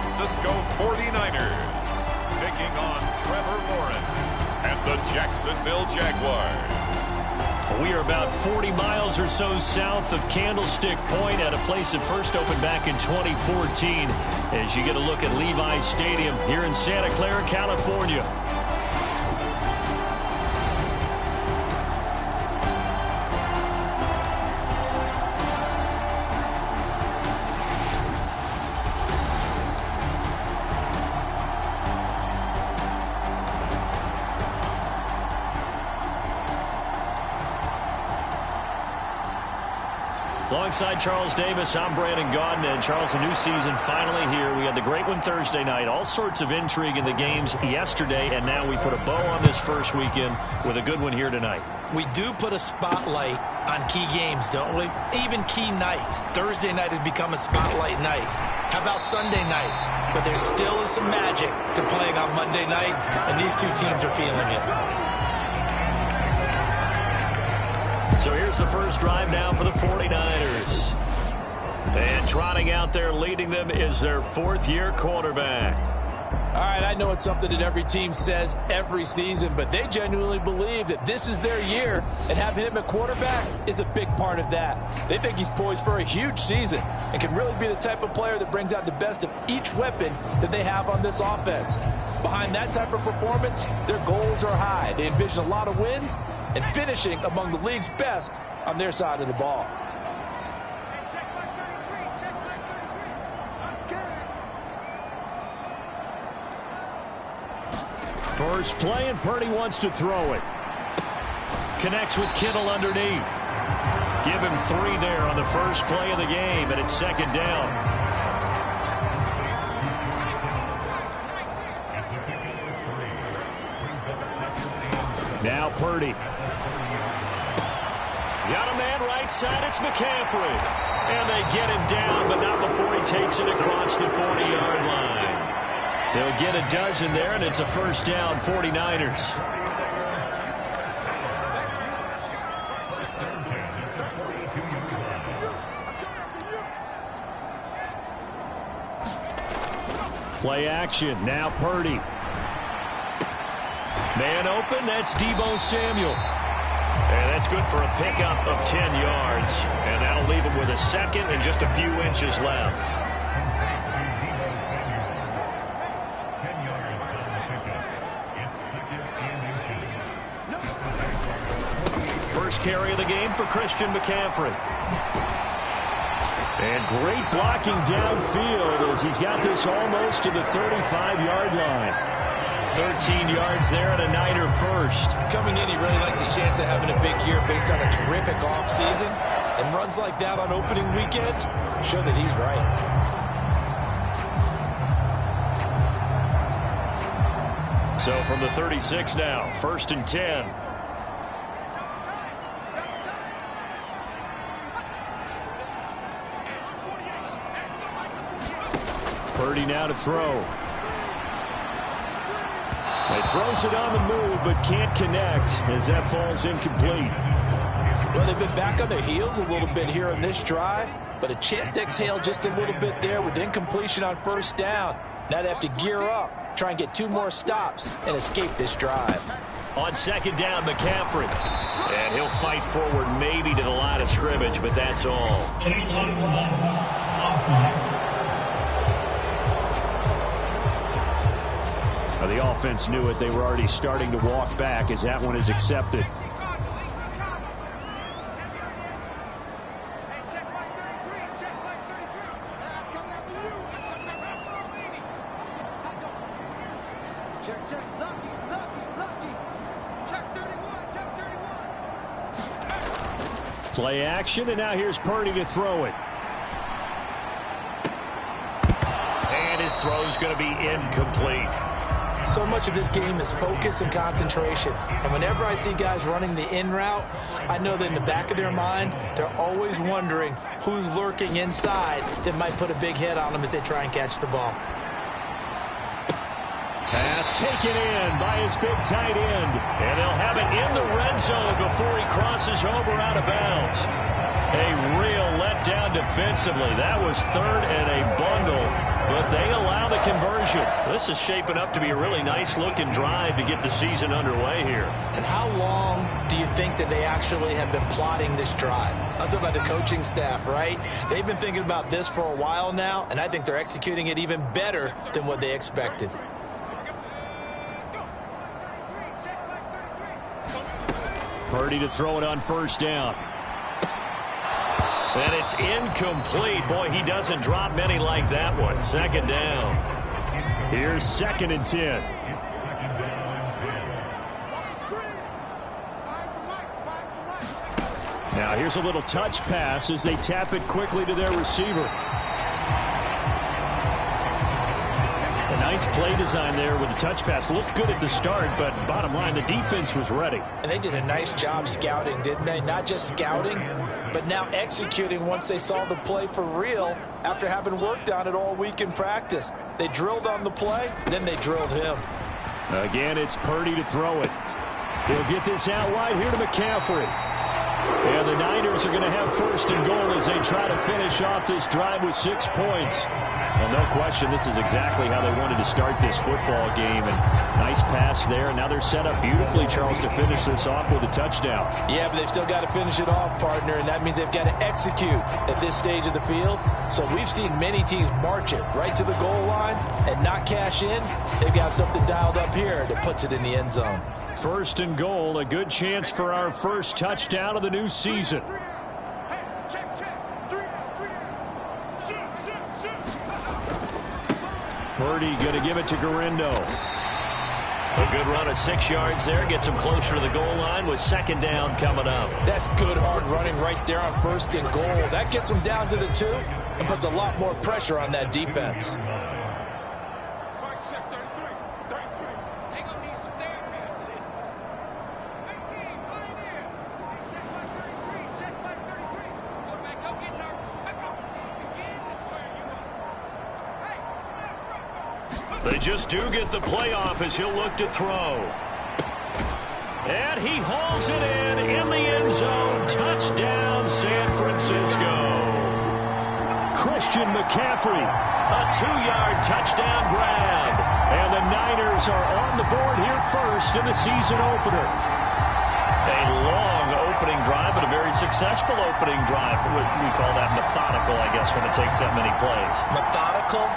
Francisco 49ers taking on Trevor Lawrence and the Jacksonville Jaguars. We are about 40 miles or so south of Candlestick Point at a place that first opened back in 2014 as you get a look at Levi's Stadium here in Santa Clara, California. Alongside Charles Davis, I'm Brandon Gaudin. And Charles, a new season finally here. We had the great one Thursday night. All sorts of intrigue in the games yesterday, and now we put a bow on this first weekend with a good one here tonight. We do put a spotlight on key games, don't we? Even key nights. Thursday night has become a spotlight night. How about Sunday night? But there still is some magic to playing on Monday night, and these two teams are feeling it. So here's the first drive now for the 49ers. And trotting out there leading them is their fourth-year quarterback. All right, I know it's something that every team says every season, but they genuinely believe that this is their year, and having him at quarterback is a big part of that. They think he's poised for a huge season and can really be the type of player that brings out the best of each weapon that they have on this offense. Behind that type of performance, their goals are high. They envision a lot of wins and finishing among the league's best on their side of the ball. First play, and Purdy wants to throw it. Connects with Kittle underneath. Give him 3 there on the first play of the game, and it's second down. Now Purdy. Got a man right side. It's McCaffrey. And they get him down, but not before he takes it across the 40-yard line. They'll get a dozen there, and it's a first down, 49ers. Play action. Now Purdy. Man open. That's Deebo Samuel. And that's good for a pickup of 10 yards. And that'll leave him with a second and just a few inches left. First carry of the game for Christian McCaffrey. And great blocking downfield as he's got this almost to the 35-yard line. 13 yards there and a Niner first. Coming in, he really liked his chance of having a big year based on a terrific offseason. And runs like that on opening weekend show that he's right. So from the 36 now, first and 10. Purdy now to throw. He throws it on the move, but can't connect as that falls incomplete. Well, they've been back on their heels a little bit here on this drive, but a chance to exhale just a little bit there with incompletion on first down. Now they have to gear up, try and get 2 more stops, and escape this drive. On second down, McCaffrey. And he'll fight forward maybe to the line of scrimmage, but that's all. Now the offense knew it. They were already starting to walk back as that one is accepted. Play action, and now here's Purdy to throw it. And his throw's going to be incomplete. So much of this game is focus and concentration. And whenever I see guys running the in route, I know that in the back of their mind, they're always wondering who's lurking inside that might put a big hit on them as they try and catch the ball. Pass taken in by his big tight end. And they'll have it in the red zone before he crosses over out of bounds. A real letdown defensively. That was third and a bundle but they allow the conversion. This is shaping up to be a really nice-looking drive to get the season underway here. And how long do you think that they actually have been plotting this drive? I'm talking about the coaching staff, right? They've been thinking about this for a while now, and I think they're executing it even better than what they expected. Purdy to throw it on first down. And it's incomplete. Boy, he doesn't drop many like that one. Second down. Here's 2nd and 10. Now here's a little touch pass as they tap it quickly to their receiver. A nice play design there with the touch pass. Looked good at the start, but bottom line, the defense was ready. And they did a nice job scouting, didn't they? Not just scouting, but now executing once they saw the play for real after having worked on it all week in practice. They drilled on the play, then they drilled him. Again, it's Purdy to throw it. He'll get this out wide here to McCaffrey. And the Niners are going to have 1st and goal as they try to finish off this drive with 6 points. Well, no question, this is exactly how they wanted to start this football game. And nice pass there. And now they're set up beautifully, Charles, to finish this off with a touchdown. Yeah, but they've still got to finish it off, partner, and that means they've got to execute at this stage of the field. So we've seen many teams march it right to the goal line and not cash in. They've got something dialed up here that puts it in the end zone. 1st and goal, a good chance for our first touchdown of the new season. Purdy going to give it to Garindo. A good run of 6 yards there. Gets him closer to the goal line with 2nd down coming up. That's good hard running right there on 1st and goal. That gets him down to the 2 and puts a lot more pressure on that defense. They just do get the playoff as he'll look to throw. And he hauls it in the end zone. Touchdown, San Francisco. Christian McCaffrey, a 2-yard touchdown grab. And the Niners are on the board here first in the season opener. A long opening drive, but a very successful opening drive. We call that methodical, I guess, when it takes that many plays. Methodical?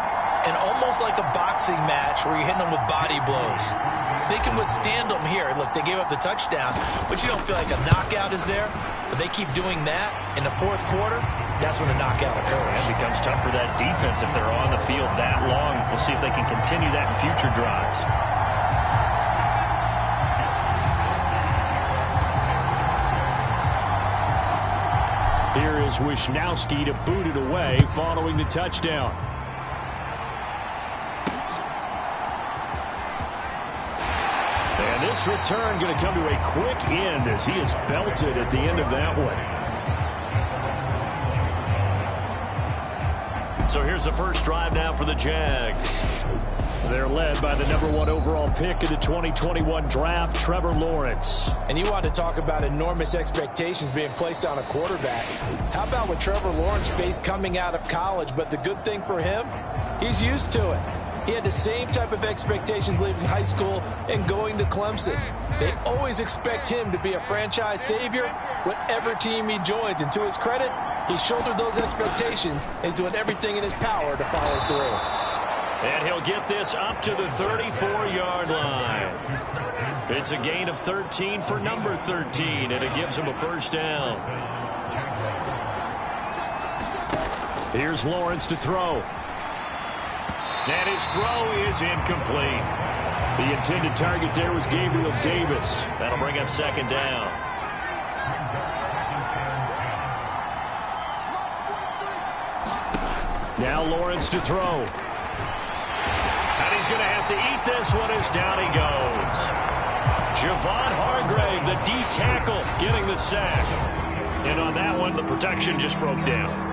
And almost like a boxing match where you're hitting them with body blows. They can withstand them here. Look, they gave up the touchdown, but you don't feel like a knockout is there. But they keep doing that in the 4th quarter. That's when the knockout occurs. It becomes tough for that defense if they're on the field that long. We'll see if they can continue that in future drives. Here is Wisnowski to boot it away following the touchdown. And this return going to come to a quick end as he is belted at the end of that one. So here's the first drive now for the Jags. They're led by the #1 overall pick in the 2021 draft, Trevor Lawrence. And you want to talk about enormous expectations being placed on a quarterback. How about what Trevor Lawrence faced coming out of college? But the good thing for him, he's used to it. He had the same type of expectations leaving high school and going to Clemson. They always expect him to be a franchise savior, whatever team he joins. And to his credit, he shouldered those expectations and is doing everything in his power to follow through. And he'll get this up to the 34-yard line. It's a gain of 13 for number 13, and it gives him a first down. Here's Lawrence to throw. And his throw is incomplete. The intended target there was Gabriel Davis. That'll bring up 2nd down. Now Lawrence to throw. And he's going to have to eat this one as down he goes. Javon Hargrave, the D-tackle, getting the sack. And on that one, the protection just broke down.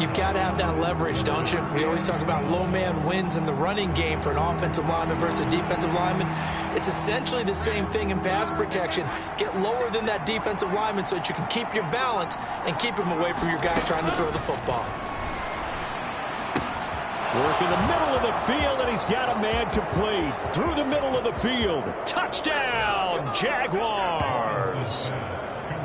You've got to have that leverage, don't you? We always talk about low man wins in the running game for an offensive lineman versus a defensive lineman. It's essentially the same thing in pass protection. Get lower than that defensive lineman so that you can keep your balance and keep him away from your guy trying to throw the football. Work in the middle of the field, and he's got a man complete. Through the middle of the field. Touchdown, Jaguars.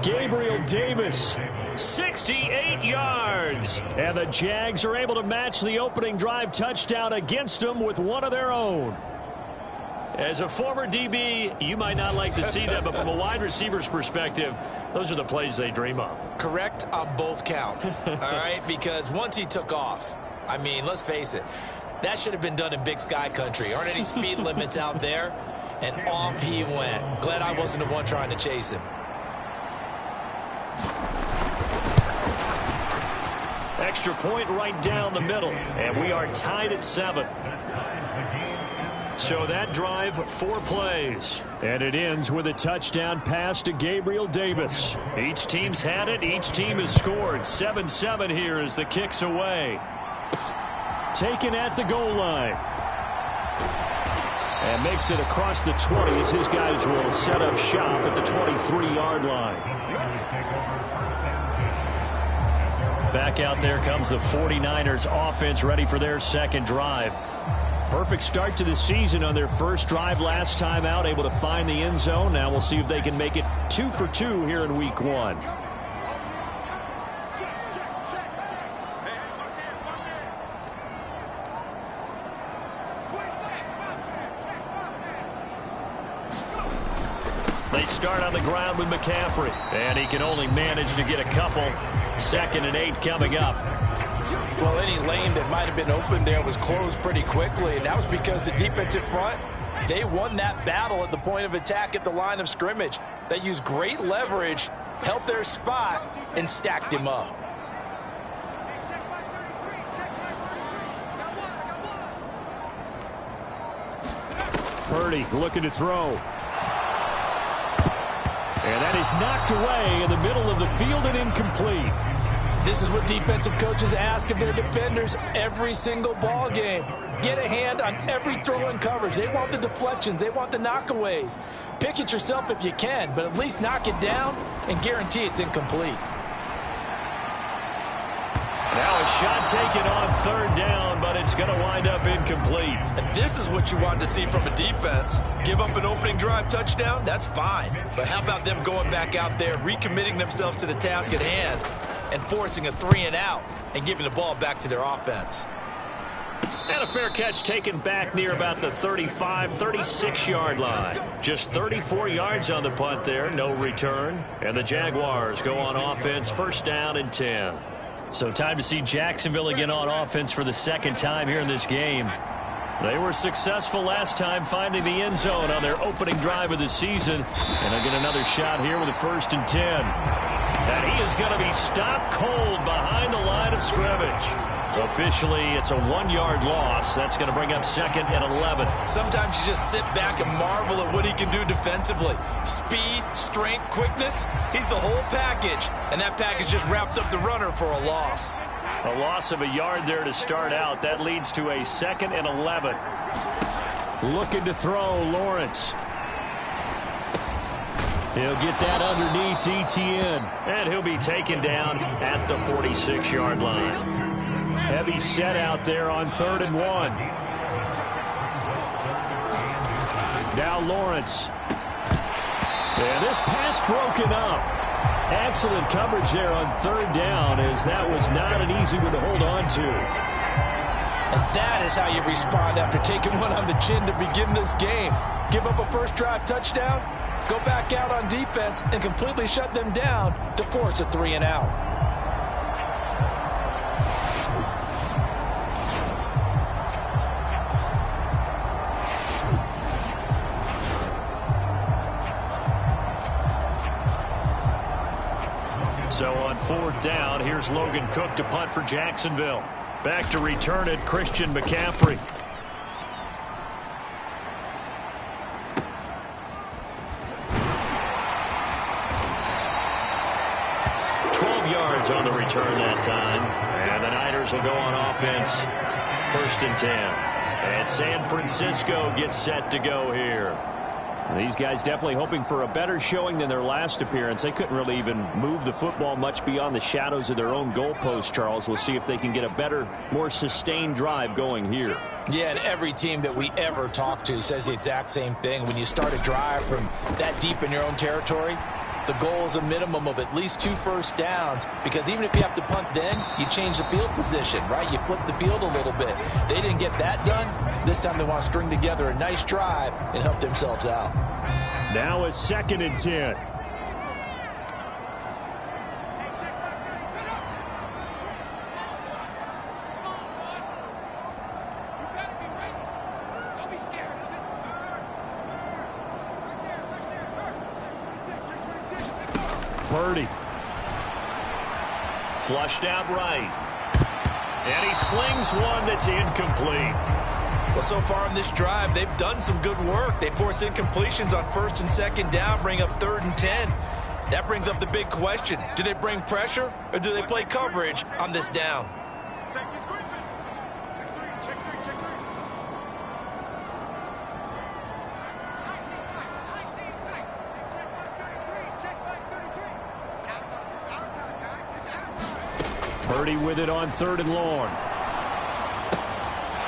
Gabriel Davis, 68 yards. And the Jags are able to match the opening drive touchdown against them with one of their own. As a former DB, you might not like to see that, but from a wide receiver's perspective, those are the plays they dream of. Correct on both counts, all right? Because once he took off, I mean, let's face it, that should have been done in Big Sky country. Aren't any speed limits out there? And off he went. Glad I wasn't the one trying to chase him. Extra point right down the middle, and we are tied at 7. So that drive, 4 plays. And it ends with a touchdown pass to Gabriel Davis. Each team's had it. Each team has scored. 7-7 here as the kick's away. Taken at the goal line. And makes it across the 20 as his guys will set up shop at the 23-yard line. Back out there comes the 49ers offense ready for their second drive. Perfect start to the season on their first drive last time out, able to find the end zone. Now we'll see if they can make it 2 for 2 here in week 1. They start on the ground with McCaffrey, and he can only manage to get a couple. 2nd and 8 coming up. Well, any lane that might have been open there was closed pretty quickly, and that was because the defensive front, they won that battle at the point of attack at the line of scrimmage. They used great leverage, held their spot, and stacked him up. Purdy looking to throw. And that is knocked away in the middle of the field and incomplete. This is what defensive coaches ask of their defenders every single ball game. Get a hand on every throw in coverage. They want the deflections. They want the knockaways. Pick it yourself if you can, but at least knock it down and guarantee it's incomplete. Now a shot taken on 3rd down, but it's going to wind up incomplete. And this is what you want to see from a defense. Give up an opening drive touchdown, that's fine. But how about them going back out there, recommitting themselves to the task at hand, and forcing a 3-and-out and giving the ball back to their offense. And a fair catch taken back near about the 35, 36-yard line. Just 34 yards on the punt there, no return. And the Jaguars go on offense, 1st down and 10. So time to see Jacksonville again on offense for the 2nd time here in this game. They were successful last time finding the end zone on their opening drive of the season. And they'll get another shot here with a 1st and 10. And he is going to be stopped cold behind the line of scrimmage. Officially, it's a 1-yard loss. That's going to bring up 2nd and 11. Sometimes you just sit back and marvel at what he can do defensively. Speed, strength, quickness, he's the whole package. And that package just wrapped up the runner for a loss. A loss of a yard there to start out. That leads to a 2nd and 11. Looking to throw, Lawrence. He'll get that underneath ETN. And he'll be taken down at the 46-yard line. Heavy set out there on 3rd and 1. Now Lawrence. And this pass broken up. Excellent coverage there on 3rd down, as that was not an easy one to hold on to. And that is how you respond after taking one on the chin to begin this game. Give up a first drive touchdown, go back out on defense, and completely shut them down to force a 3-and-out. So on 4th down, here's Logan Cook to punt for Jacksonville. Back to return it, Christian McCaffrey. 12 yards on the return that time. And the Niners will go on offense, 1st and 10. And San Francisco gets set to go here. These guys definitely hoping for a better showing than their last appearance. They couldn't really even move the football much beyond the shadows of their own goalpost, Charles. We'll see if they can get a better, more sustained drive going here. Yeah, and every team that we ever talk to says the exact same thing. When you start a drive from that deep in your own territory, the goal is a minimum of at least 2 first downs, because even if you have to punt then, you change the field position, right? You flip the field a little bit. They didn't get that done. This time they want to string together a nice drive and help themselves out. Now a 2nd and 10. Purdy. Flushed out right. And he slings one that's incomplete. Well, so far in this drive, they've done some good work. They force incompletions on 1st and 2nd down, bring up 3rd and 10. That brings up the big question. Do they bring pressure, or do they play coverage on this down? Purdy with it on 3rd and long.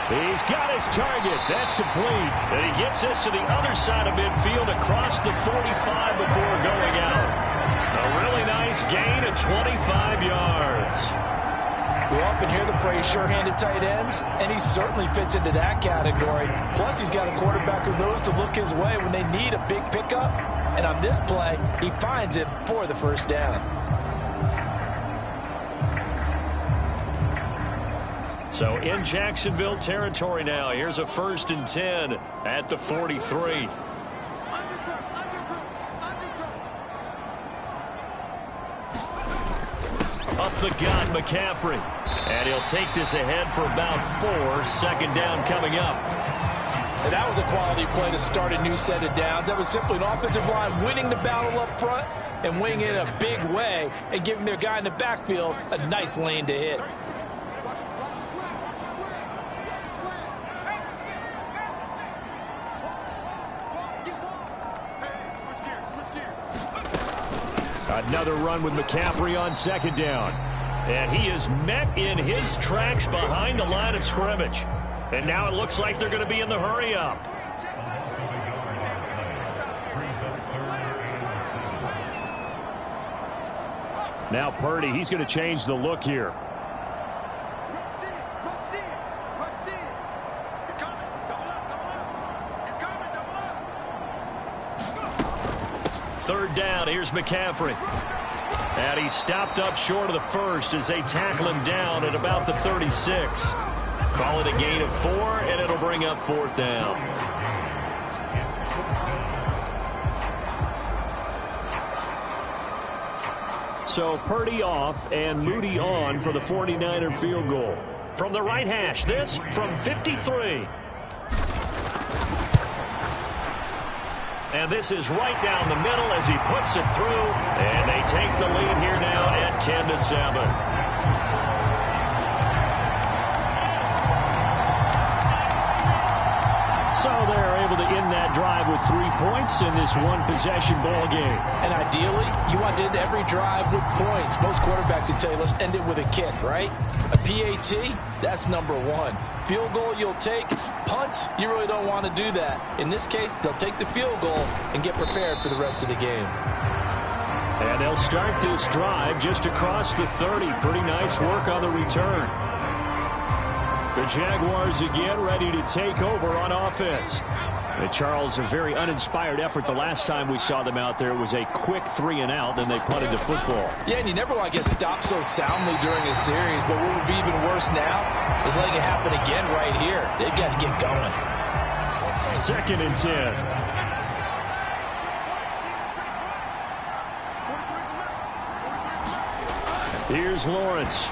He's got his target. That's complete. And he gets us to the other side of midfield across the 45 before going out. A really nice gain of 25 yards. We often hear the phrase sure-handed tight ends, and he certainly fits into that category. Plus, he's got a quarterback who knows to look his way when they need a big pickup. And on this play, he finds it for the 1st down. So in Jacksonville territory now. Here's a 1st and 10 at the 43. Up the gut, McCaffrey. And he'll take this ahead for about 4. 2nd down coming up. And that was a quality play to start a new set of downs. That was simply an offensive line winning the battle up front and winning it in a big way and giving their guy in the backfield a nice lane to hit. Another run with McCaffrey on 2nd down. And he is met in his tracks behind the line of scrimmage. And now it looks like they're going to be in the hurry-up. Now Purdy, he's going to change the look here. Third down, here's McCaffrey. And he's stopped up short of the 1st as they tackle him down at about the 36. Call it a gain of 4, and it'll bring up 4th down. So Purdy off and Moody on for the 49er field goal. From the right hash, this from 53. And this is right down the middle as he puts it through. And they take the lead here now at 10-7. So they're able to end that drive with 3 points in this one-possession ball game. And ideally, you want to end every drive with points. Most quarterbacks would tell you, let's end it with a kick, right? A PAT, that's number 1. Field goal you'll take. Punts, you really don't want to do that. In this case, they'll take the field goal and get prepared for the rest of the game. And they'll start this drive just across the 30. Pretty nice work on the return. The Jaguars again ready to take over on offense. And Charles, a very uninspired effort the last time we saw them out there. It was a quick 3 and out, then they punted the football. Yeah, and you never want to get stopped so soundly during a series, but what would be even worse now is letting it happen again right here. They've got to get going. 2nd and 10. Here's Lawrence.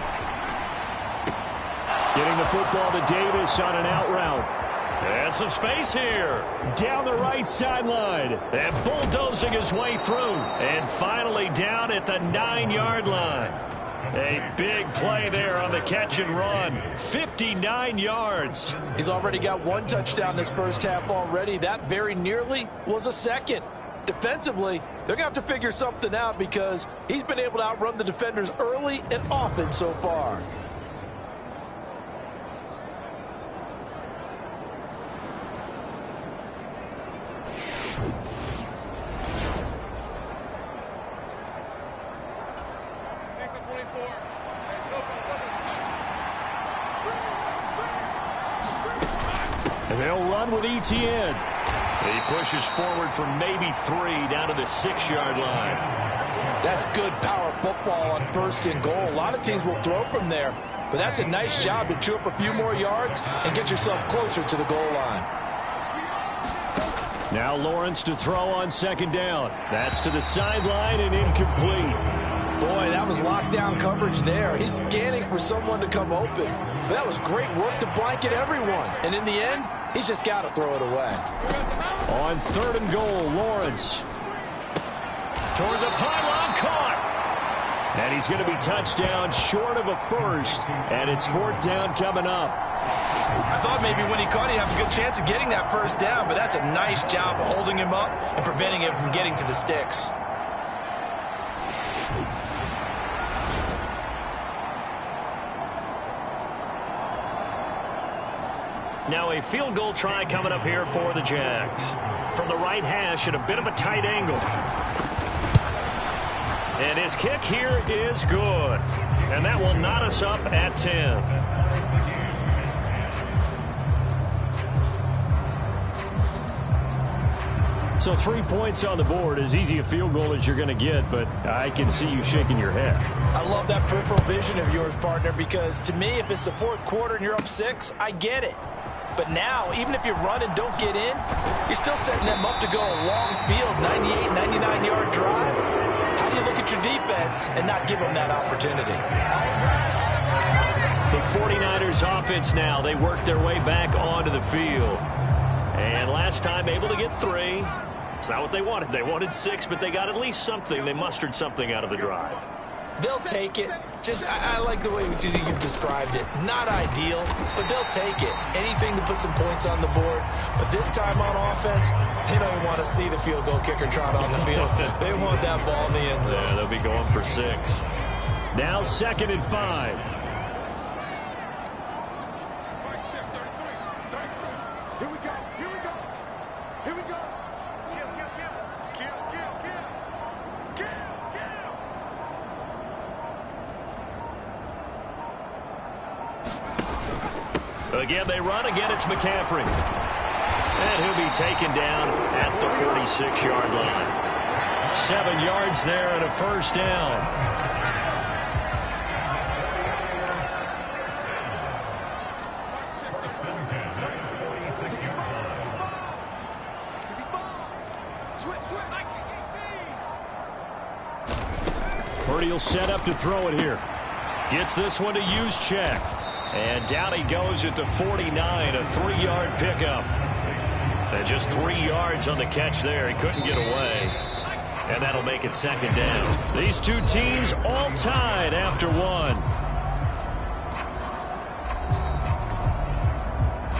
Getting the football to Davis on an out route. And some space here. Down the right sideline. And bulldozing his way through. And finally down at the 9-yard line. A big play there on the catch and run. 59 yards. He's already got one touchdown this first half already. That very nearly was a second. Defensively, they're going to have to figure something out because he's been able to outrun the defenders early and often so far. And they'll run with ETN. He pushes forward for maybe 3 down to the 6-yard line. That's good power football on 1st and goal. A lot of teams will throw from there, but that's a nice job to chew up a few more yards and get yourself closer to the goal line. Now Lawrence to throw on 2nd down. That's to the sideline and incomplete. Boy, that was lockdown coverage there. He's scanning for someone to come open. But that was great work to blanket everyone. And in the end, he's just got to throw it away. On 3rd and goal, Lawrence. Toward the pylon, caught. And he's going to be touchdown short of a first. And it's 4th down coming up. I thought maybe when he caught it, he'd have a good chance of getting that first down. But that's a nice job of holding him up and preventing him from getting to the sticks. Now a field goal try coming up here for the Jags. From the right hash at a bit of a tight angle. And his kick here is good. And that will knot us up at 10. So 3 points on the board, as easy a field goal as you're going to get, but I can see you shaking your head. I love that peripheral vision of yours, partner, because to me, if it's the 4th quarter and you're up 6, I get it. But now, even if you run and don't get in, you're still setting them up to go a long field, 98, 99-yard drive. How do you look at your defense and not give them that opportunity? The 49ers offense now, they work their way back onto the field. And last time able to get 3. It's not what they wanted. They wanted 6, but they got at least something. They mustered something out of the drive. They'll take it. I like the way you've described it. Not ideal, but they'll take it. Anything to put some points on the board. But this time on offense, they don't even want to see the field goal kicker trot on the field. They want that ball in the end zone. Yeah, they'll be going for 6. Now 2nd and 5. Here we go. Here we go. Here we go. Kill, kill, kill. Kill, kill, kill. Kill, kill. Again, they run. Again, it's McCaffrey. And he'll be taken down at the 46-yard line. 7 yards there and a first down. Purdy will set up to throw it here. Gets this one to Juszczyk. And down he goes at the 49, a 3-yard pickup. And just 3 yards on the catch there. He couldn't get away. And that'll make it 2nd down. These two teams all tied after 1.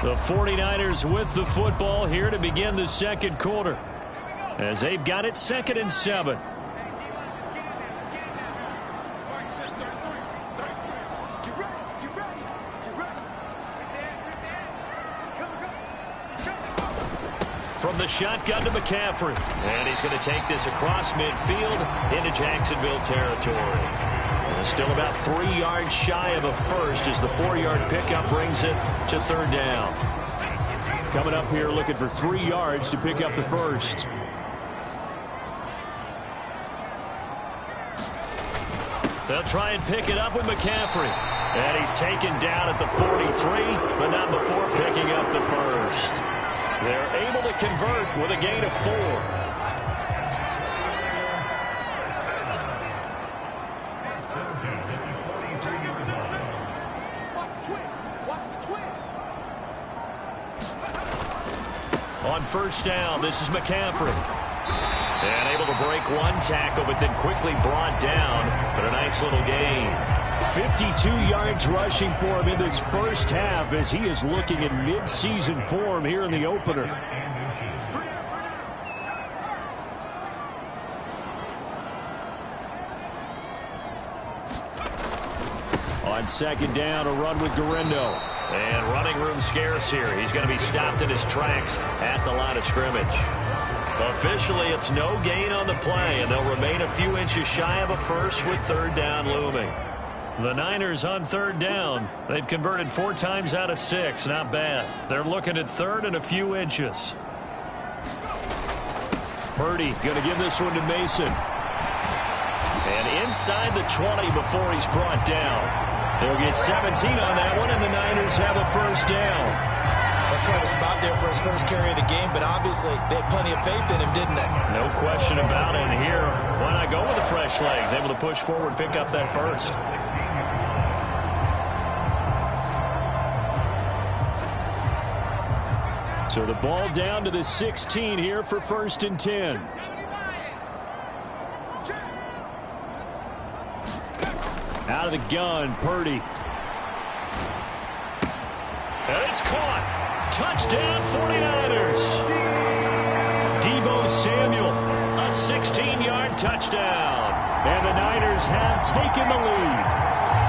The 49ers with the football here to begin the 2nd quarter. As they've got it 2nd and 7. From the shotgun to McCaffrey. And he's going to take this across midfield into Jacksonville territory. And still about 3 yards shy of a first as the 4-yard pickup brings it to 3rd down. Coming up here looking for 3 yards to pick up the first. They'll try and pick it up with McCaffrey. And he's taken down at the 43, but not before picking up the first. They're able to convert with a gain of 4. On 1st down, this is McCaffrey. And able to break one tackle, but then quickly brought down. But a nice little gain. 52 yards rushing for him in this first half as he is looking in mid-season form here in the opener. On second down, a run with Guerrero. And running room scarce here. He's going to be stopped in his tracks at the line of scrimmage. Officially, it's no gain on the play, and they'll remain a few inches shy of a first with third down looming. The Niners on third down. They've converted 4 times out of 6. Not bad. They're looking at third and a few inches. Purdy going to give this one to Mason. And inside the 20 before he's brought down. They'll get 17 on that one, and the Niners have a first down. That's quite a spot there for his first carry of the game, but obviously they had plenty of faith in him, didn't they? No question about it. And here, why not go with the fresh legs? Able to push forward, pick up that first. So the ball down to the 16 here for first and 10. Out of the gun, Purdy. And it's caught. Touchdown, 49ers. Deebo Samuel, A 16-yard touchdown. and the Niners have taken the lead.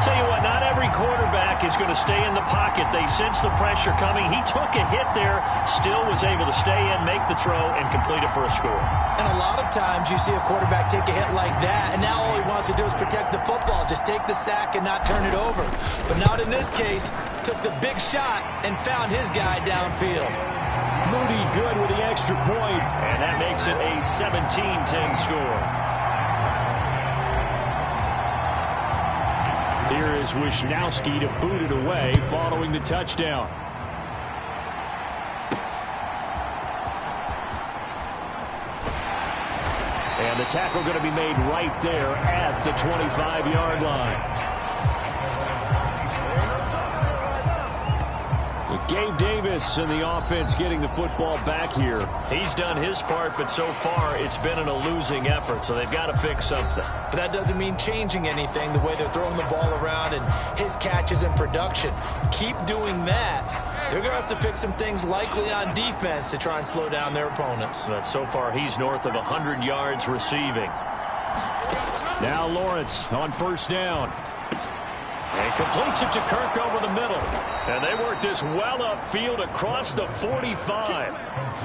Tell you what, not every quarterback is going to stay in the pocket. They sense the pressure coming. He took a hit there, still was able to stay in, make the throw, and complete it for a score. And a lot of times you see a quarterback take a hit like that, and now all he wants to do is protect the football. Just take the sack and not turn it over. But not in this case. Took the big shot and found his guy downfield. Moody good with the extra point. And that makes it a 17-10 score. Here is Wisnowski to boot it away following the touchdown. And the tackle going to be made right there at the 25-yard line. Gabe Davis and the offense getting the football back here. He's done his part, but so far it's been in a losing effort, so they've got to fix something. But that doesn't mean changing anything, the way they're throwing the ball around and his catches and production. Keep doing that. They're going to have to fix some things likely on defense to try and slow down their opponents. But so far he's north of 100 yards receiving. Now Lawrence on first down. And completes it to Kirk over the middle. And they work this well upfield across the 45.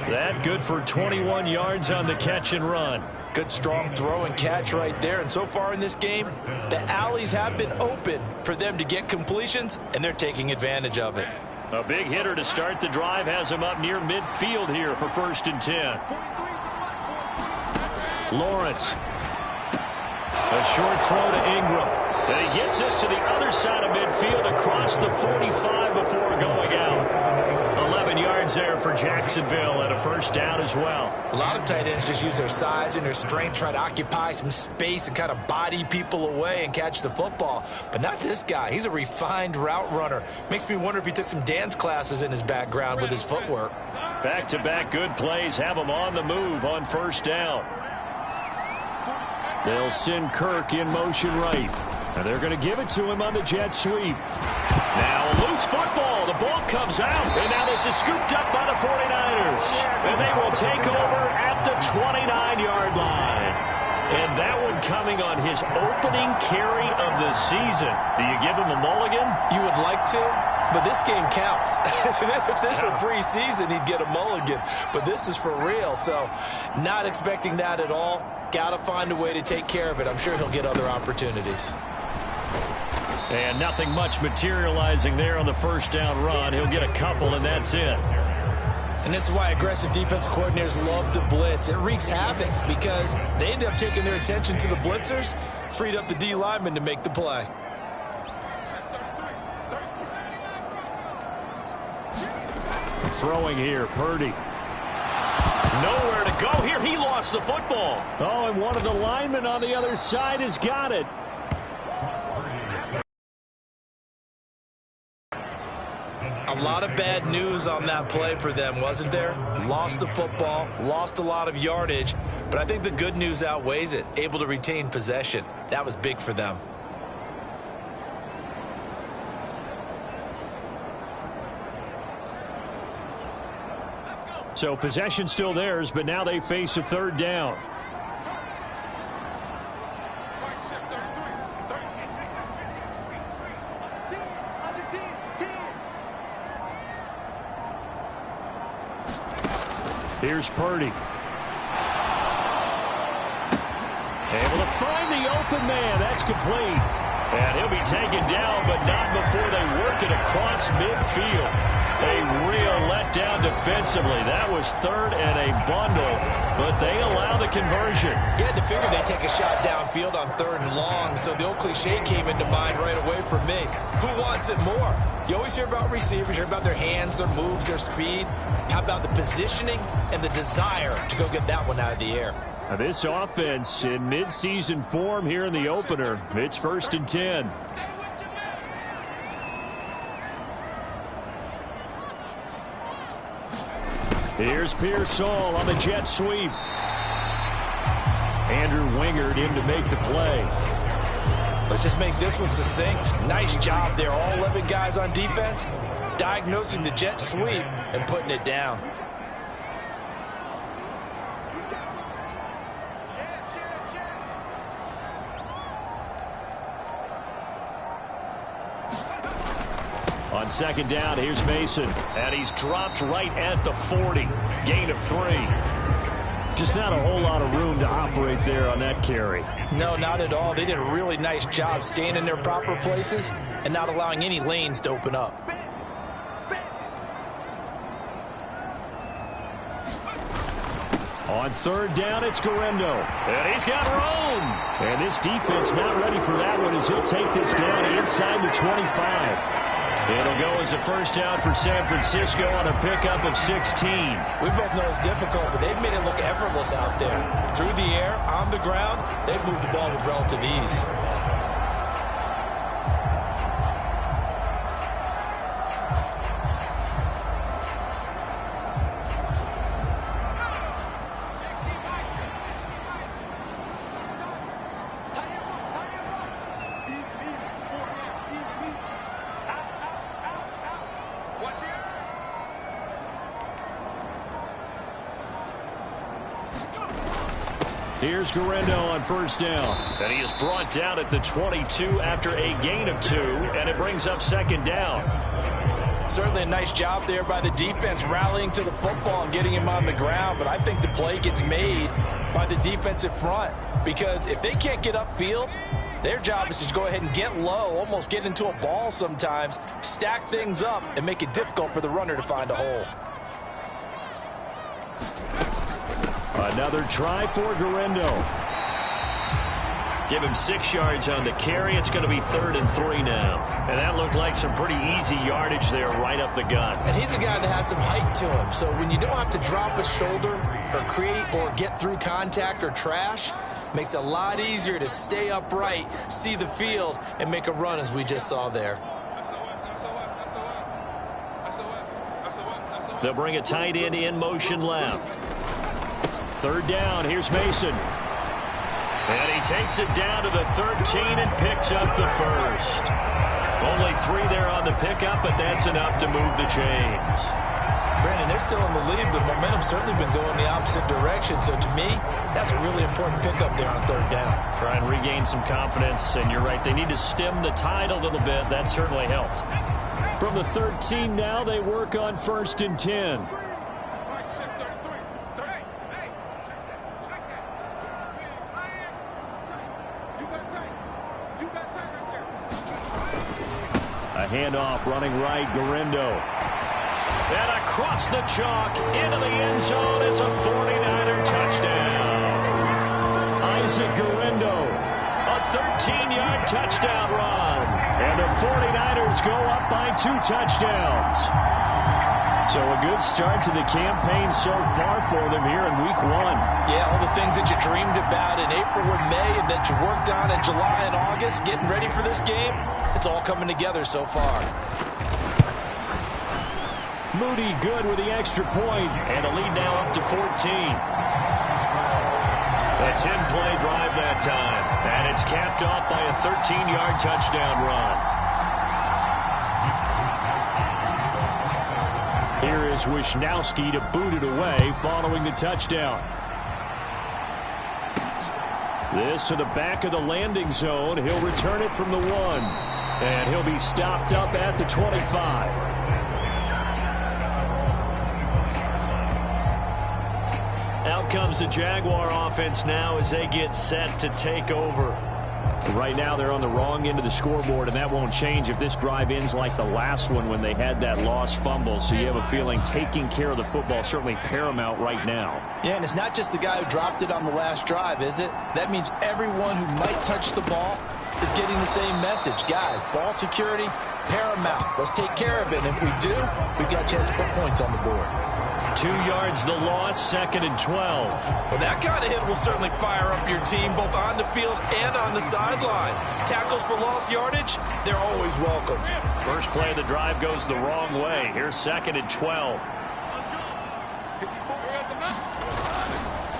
That good for 21 yards on the catch and run. Good strong throw and catch right there. And so far in this game, the alleys have been open for them to get completions, and they're taking advantage of it. A big hitter to start the drive has him up near midfield here for first and 10. Lawrence. A short throw to Ingram. And he gets this to the other side of midfield across the 45 before going out. 11 yards there for Jacksonville and a first down as well. A lot of tight ends just use their size and their strength, try to occupy some space and kind of body people away and catch the football. But not this guy. He's a refined route runner. Makes me wonder if he took some dance classes in his background with his footwork. Back-to-back good plays have him on the move on first down. They'll send Kirk in motion right. And they're going to give it to him on the jet sweep. Now a loose football. The ball comes out. And now this is scooped up by the 49ers. And they will take over at the 29-yard line. And that one coming on his opening carry of the season. Do you give him a mulligan? You would like to, but this game counts. If this were preseason, he'd get a mulligan. But this is for real, so not expecting that at all. Got to find a way to take care of it. I'm sure he'll get other opportunities. And nothing much materializing there on the first down run. He'll get a couple, and that's it. And this is why aggressive defensive coordinators love to blitz. It wreaks havoc because they end up taking their attention to the blitzers, freed up the D lineman to make the play. Throwing here, Purdy. Nowhere to go here. He lost the football. Oh, and one of the linemen on the other side has got it. A lot of bad news on that play for them, wasn't there? Lost the football, lost a lot of yardage, But I think the good news outweighs it. Able to retain possession. That was big for them. So possession still theirs, but now they face a third down. Here's Purdy. Able to find the open man. That's complete. And he'll be taken down, but not before they work it across midfield. A real letdown defensively. That was third and a bundle, but they allow the conversion. You had to figure they'd take a shot downfield on third and long, so the old cliche came into mind right away for me. Who wants it more? You always hear about receivers, you hear about their hands, their moves, their speed. How about the positioning and the desire to go get that one out of the air? Now this offense in midseason form here in the opener. It's 1st and 10. Here's Pearsall on the jet sweep. Andrew Wingard in to make the play. Let's just make this one succinct. Nice job there. All 11 guys on defense diagnosing the jet sweep and putting it down. On second down, here's Mason. And he's dropped right at the 40. Gain of 3. Just not a whole lot of room to operate there on that carry. No, not at all. They did a really nice job staying in their proper places and not allowing any lanes to open up. On third down, it's Guerendo. And he's got room. And this defense not ready for that one as he'll take this down inside the 25. It'll go as a first down for San Francisco on a pickup of 16. We both know it's difficult, but they've made it look effortless out there. Through the air, on the ground, they've moved the ball with relative ease. Here's Guerendo on first down. And he is brought down at the 22 after a gain of 2, and it brings up second down. Certainly a nice job there by the defense rallying to the football and getting him on the ground, but I think the play gets made by the defensive front because if they can't get upfield, their job is to go ahead and get low, almost get into a ball sometimes, stack things up, and make it difficult for the runner to find a hole. Another try for Guerendo. Give him 6 yards on the carry. It's going to be 3rd and 3 now. And that looked like some pretty easy yardage there right up the gut. And he's a guy that has some height to him. So when you don't have to drop a shoulder or create or get through contact or trash, makes it a lot easier to stay upright, see the field, and make a run as we just saw there. They'll bring a tight end in motion left. Third down, here's Mason. And he takes it down to the 13 and picks up the first. Only 3 there on the pickup, but that's enough to move the chains. Brandon, they're still in the lead, but momentum's certainly been going the opposite direction. So to me, that's a really important pickup there on third down. Try and regain some confidence, and you're right, they need to stem the tide a little bit. That certainly helped. From the 13 now, they work on 1st and 10. A handoff running right, Guerendo. And across the chalk into the end zone. It's a 49er touchdown. Isaac Guerendo, a 13-yard touchdown run. And the 49ers go up by 2 touchdowns. So a good start to the campaign so far for them here in week 1. Yeah, all the things that you dreamed about in April and May and that you worked on in July and August, getting ready for this game, it's all coming together so far. Moody good with the extra point, and a lead now up to 14. A 10-play drive that time. And it's capped off by a 13-yard touchdown run. Here is Wisnowski to boot it away following the touchdown. This to the back of the landing zone. He'll return it from the 1. And he'll be stopped up at the 25. Out comes the Jaguar offense now as they get set to take over. Right now they're on the wrong end of the scoreboard, and that won't change if this drive ends like the last one when they had that lost fumble. So you have a feeling taking care of the football certainly paramount right now. Yeah, and it's not just the guy who dropped it on the last drive, is it? That means everyone who might touch the ball is getting the same message. Guys, ball security, paramount. Let's take care of it. And if we do, we've got a chance to put points on the board. 2 yards the loss, 2nd and 12. Well, that kind of hit will certainly fire up your team both on the field and on the sideline. Tackles for lost yardage, they're always welcome. First play of the drive goes the wrong way. Here's 2nd and 12.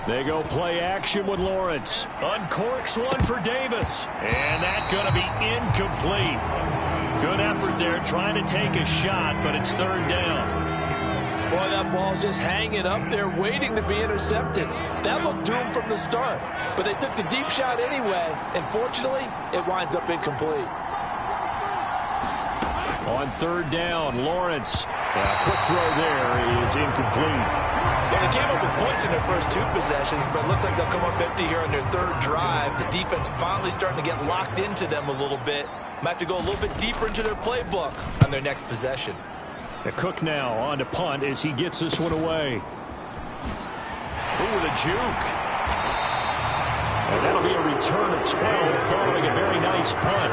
They go play action with Lawrence. Uncorks one for Davis. And that's going to be incomplete. Good effort there trying to take a shot, but it's 3rd down. Boy, that ball's just hanging up there waiting to be intercepted. That looked doomed from the start. But they took the deep shot anyway, and fortunately, it winds up incomplete. On 3rd down, Lawrence. A quick throw there is incomplete. Well, they came up with points in their first 2 possessions, but it looks like they'll come up empty here on their 3rd drive. The defense finally starting to get locked into them a little bit. Might have to go a little bit deeper into their playbook on their next possession. The Cook now on to punt as he gets this one away. Ooh, the juke. And that'll be a return of 12 following a very nice punt.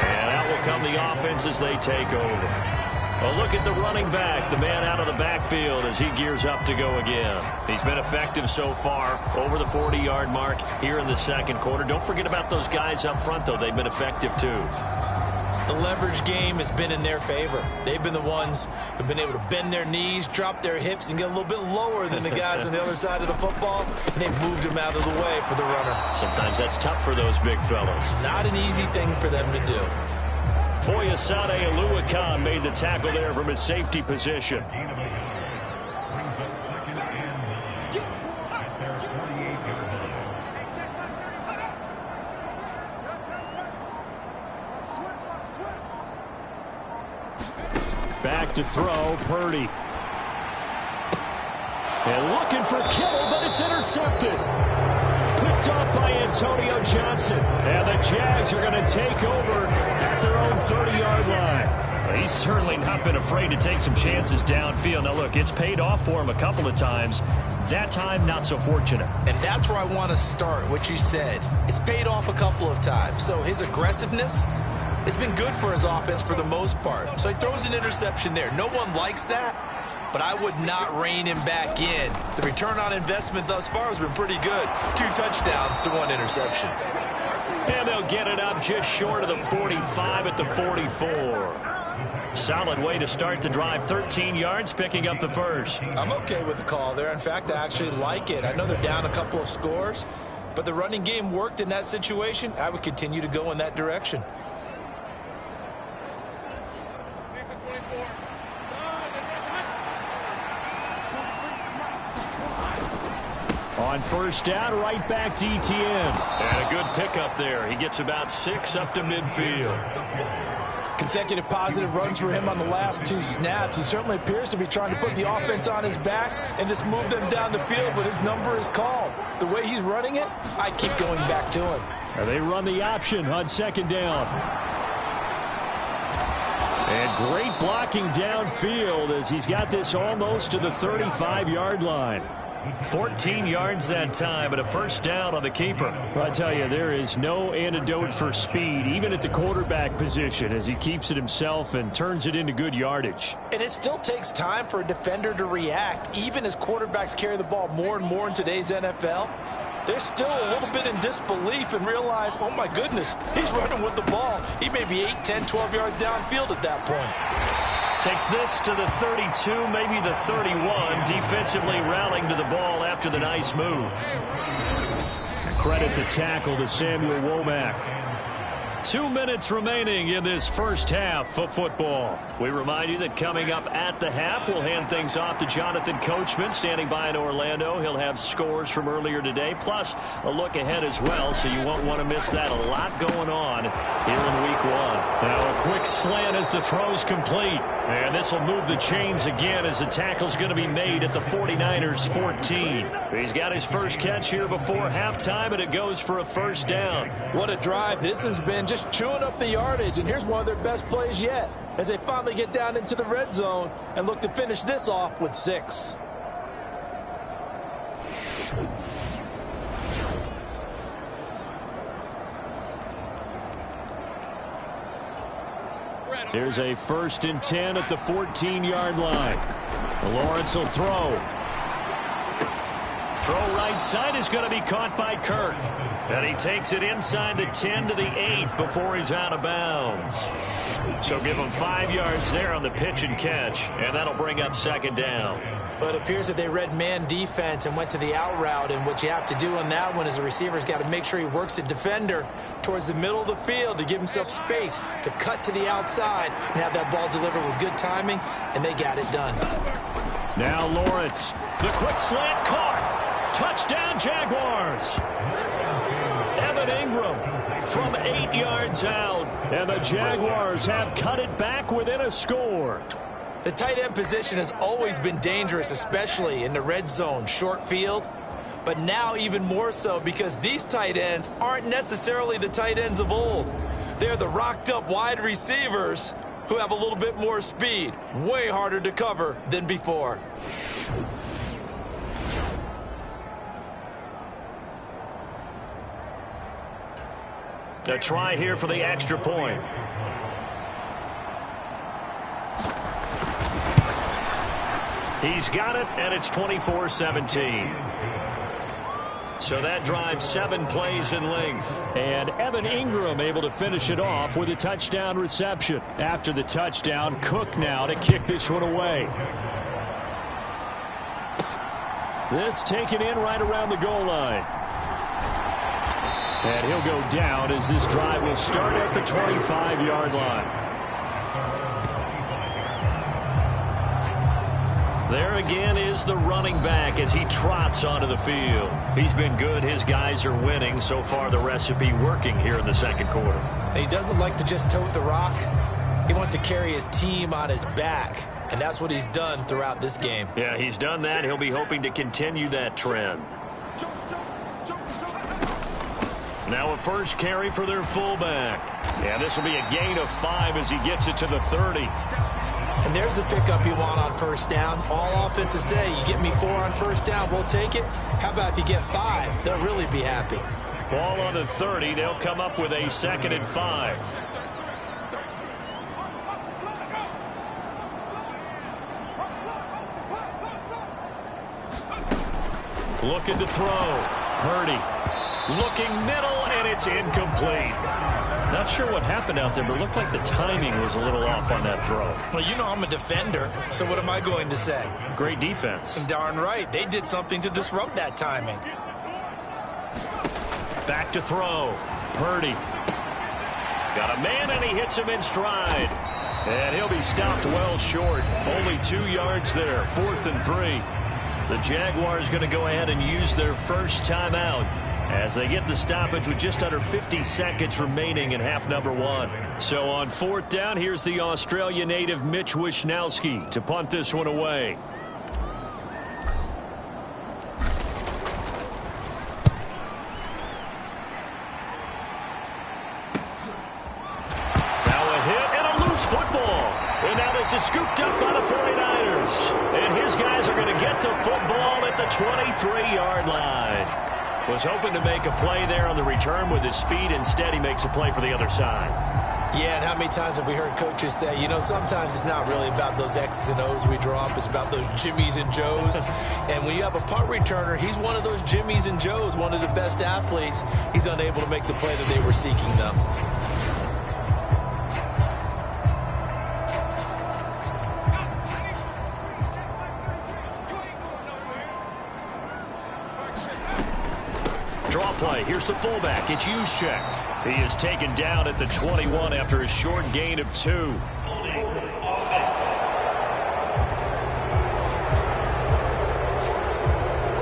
And out will come the offense as they take over. Well, look at the running back, the man out of the backfield as he gears up to go again. He's been effective so far, over the 40-yard mark here in the 2nd quarter. Don't forget about those guys up front, though. They've been effective, too. The leverage game has been in their favor. They've been the ones who've been able to bend their knees, drop their hips, and get a little bit lower than the guys on the other side of the football. And they've moved them out of the way for the runner. Sometimes that's tough for those big fellas. Not an easy thing for them to do. Foyesade Aluakan made the tackle there from his safety position. Back to throw, Purdy. And looking for Kittle, but it's intercepted. Picked off by Antonio Johnson. And the Jags are going to take over at their own 30-yard line. Well, he's certainly not been afraid to take some chances downfield. Now, look, it's paid off for him a couple of times. That time, not so fortunate. And that's where I want to start, what you said. It's paid off a couple of times. So his aggressiveness, it's been good for his offense for the most part. So he throws an interception there. No one likes that, but I would not rein him back in. The return on investment thus far has been pretty good. 2 touchdowns to 1 interception. And they'll get it up just short of the 45 at the 44. Solid way to start the drive. 13 yards, picking up the first. I'm okay with the call there. In fact, I actually like it. I know they're down a couple of scores, but the running game worked in that situation. I would continue to go in that direction. On 1st down, right back to ETN. And a good pickup there. He gets about 6 up to midfield. Consecutive positive runs for him on the last 2 snaps. He certainly appears to be trying to put the offense on his back and just move them down the field, but his number is called. The way he's running it, I keep going back to him. And they run the option on 2nd down. And great blocking downfield as he's got this almost to the 35-yard line. 14 yards that time, but a first down on the keeper. Well, I tell you, there is no antidote for speed, even at the quarterback position, as he keeps it himself and turns it into good yardage. And it still takes time for a defender to react, even as quarterbacks carry the ball more and more in today's NFL. They're still a little bit in disbelief and realize, oh my goodness, he's running with the ball. He may be 8, 10, 12 yards downfield at that point. Takes this to the 32, maybe the 31. Defensively rallying to the ball after the nice move. Credit the tackle to Samuel Womack. 2 minutes remaining in this first half of football. We remind you that coming up at the half, we'll hand things off to Jonathan Coachman, standing by in Orlando. He'll have scores from earlier today, plus a look ahead as well, so you won't want to miss that. A lot going on here in week one. Now a quick slant as the throw's complete. And this will move the chains again as the tackle's going to be made at the 49ers 14. He's got his first catch here before halftime, and it goes for a first down. What a drive this has been, just chewing up the yardage, and here's one of their best plays yet as they finally get down into the red zone and look to finish this off with 6. Here's a 1st and 10 at the 14-yard line. Lawrence will throw. Throw right side is going to be caught by Kirk. And he takes it inside the 10 to the 8 before he's out of bounds. So give him 5 yards there on the pitch and catch, and that'll bring up 2nd down. But it appears that they read man defense and went to the out route, and what you have to do on that one is the receiver's got to make sure he works the defender towards the middle of the field to give himself space to cut to the outside and have that ball delivered with good timing, and they got it done. Now Lawrence, the quick slant caught. Touchdown Jaguars. Evan Ingram from 8 yards out, and the Jaguars have cut it back within a score. The tight end position has always been dangerous, especially in the red zone, short field. But now even more so because these tight ends aren't necessarily the tight ends of old. They're the rocked-up wide receivers who have a little bit more speed. Way harder to cover than before. A try here for the extra point. He's got it, and it's 24-17. So that drives 7 plays in length. And Evan Ingram able to finish it off with a touchdown reception. After the touchdown, Cook now to kick this one away. This taken in right around the goal line. And he'll go down as this drive will start at the 25-yard line. There again is the running back as he trots onto the field. He's been good. His guys are winning. So far, the recipe working here in the second quarter. He doesn't like to just tote the rock. He wants to carry his team on his back, and that's what he's done throughout this game. Yeah, he's done that. He'll be hoping to continue that trend. Now a first carry for their fullback. And this will be a gain of 5 as he gets it to the 30. And there's the pickup you want on first down. All offenses say, you get me 4 on first down, we'll take it. How about if you get 5? They'll really be happy. Ball on the 30. They'll come up with a 2nd and 5. Looking to throw. Purdy. Looking middle, and it's incomplete. Not sure what happened out there, but it looked like the timing was a little off on that throw. Well, you know I'm a defender, so what am I going to say? Great defense. Darn right. They did something to disrupt that timing. Back to throw. Purdy. Got a man, and he hits him in stride. And he'll be stopped well short. Only 2 yards there. 4th and 3. The Jaguars going to go ahead and use their first timeout as they get the stoppage with just under 50 seconds remaining in half number 1. So on 4th down, here's the Australia native Mitch Wishnowsky to punt this one away. Now a hit and a loose football. And now this is scooped up by the 49ers. And his guys are going to get the football at the 23-yard line. Was hoping to make a play there on the return with his speed. Instead, he makes a play for the other side. Yeah, and how many times have we heard coaches say, you know, sometimes it's not really about those X's and O's we draw up. It's about those Jimmies and Joes. And when you have a punt returner, he's one of those Jimmies and Joes, one of the best athletes. He's unable to make the play that they were seeking them. play. Here's the fullback. It's Juszczyk. He is taken down at the 21 after a short gain of 2.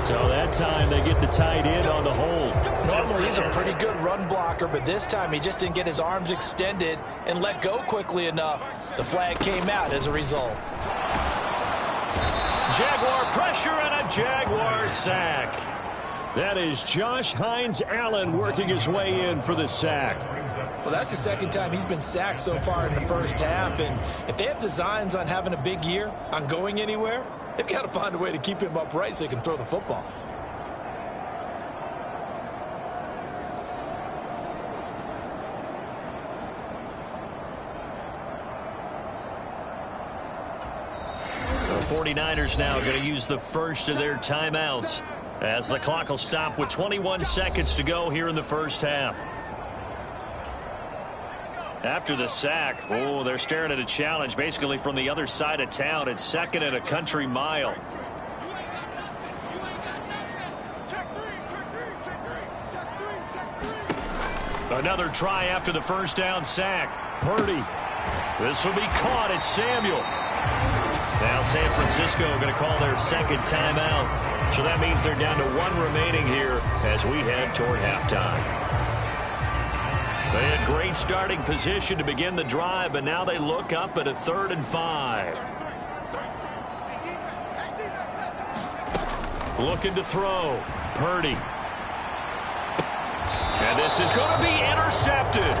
So that time they get the tight end on the hold. Normally he's a pretty good run blocker, but this time he just didn't get his arms extended and let go quickly enough. The flag came out as a result. Jaguar pressure and a Jaguar sack. That is Josh Hines-Allen working his way in for the sack. Well, that's the second time he's been sacked so far in the first half, and if they have designs on having a big year, on going anywhere, they've got to find a way to keep him upright so he can throw the football. The 49ers now going to use the first of their timeouts as the clock will stop with 21 seconds to go here in the first half. After the sack, they're staring at a challenge basically from the other side of town. It's second and a country mile. Another try after the first down sack. Purdy. This will be caught. It's Samuel. Now San Francisco going to call their second timeout. So that means they're down to 1 remaining here as we head toward halftime. They had great starting position to begin the drive, but now they look up at a 3rd and 5. Looking to throw. Purdy. And this is going to be intercepted.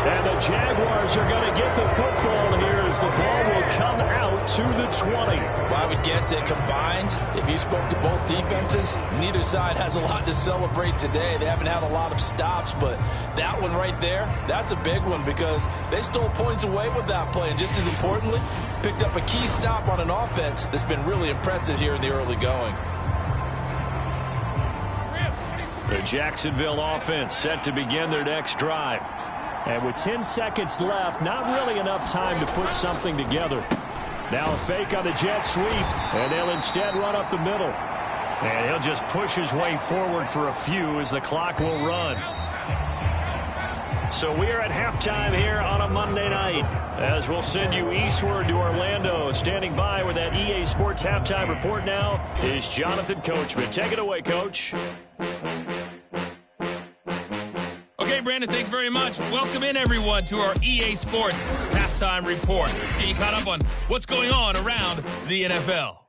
And the Jaguars are going to get the football here as the ball will come out to the 20. Well, I would guess that combined, if you spoke to both defenses, neither side has a lot to celebrate today. They haven't had a lot of stops, but that one right there, that's a big one because they stole points away with that play. And just as importantly, picked up a key stop on an offense that's been really impressive here in the early going. The Jacksonville offense set to begin their next drive. And with 10 seconds left, not really enough time to put something together. Now a fake on the jet sweep, and they'll instead run up the middle. And he'll just push his way forward for a few as the clock will run. So we are at halftime here on a Monday night as we'll send you eastward to Orlando. Standing by with that EA Sports halftime report now is Jonathan Coachman. Take it away, Coach. Okay, Brandon, thanks very much. Welcome in, everyone, to our EA Sports halftime report. Get you caught up on what's going on around the NFL.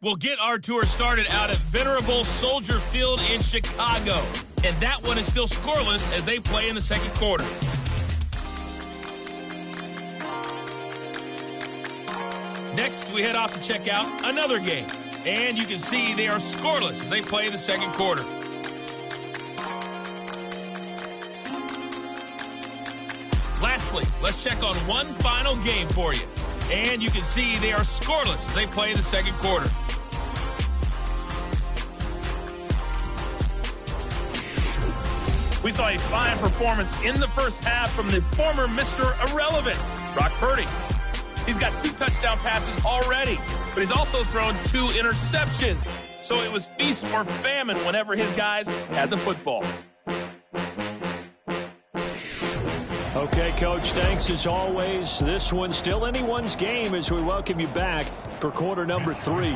We'll get our tour started out at Venerable Soldier Field in Chicago. And that one is still scoreless as they play in the second quarter. Next, we head off to check out another game. And you can see they are scoreless as they play the second quarter. Lastly, let's check on one final game for you. And you can see they are scoreless as they play the second quarter. We saw a fine performance in the first half from the former Mr. Irrelevant, Brock Purdy. He's got 2 touchdown passes already, but he's also thrown 2 interceptions. So it was feast or famine whenever his guys had the football. Okay, Coach, thanks as always. This one's still anyone's game as we welcome you back for quarter number 3.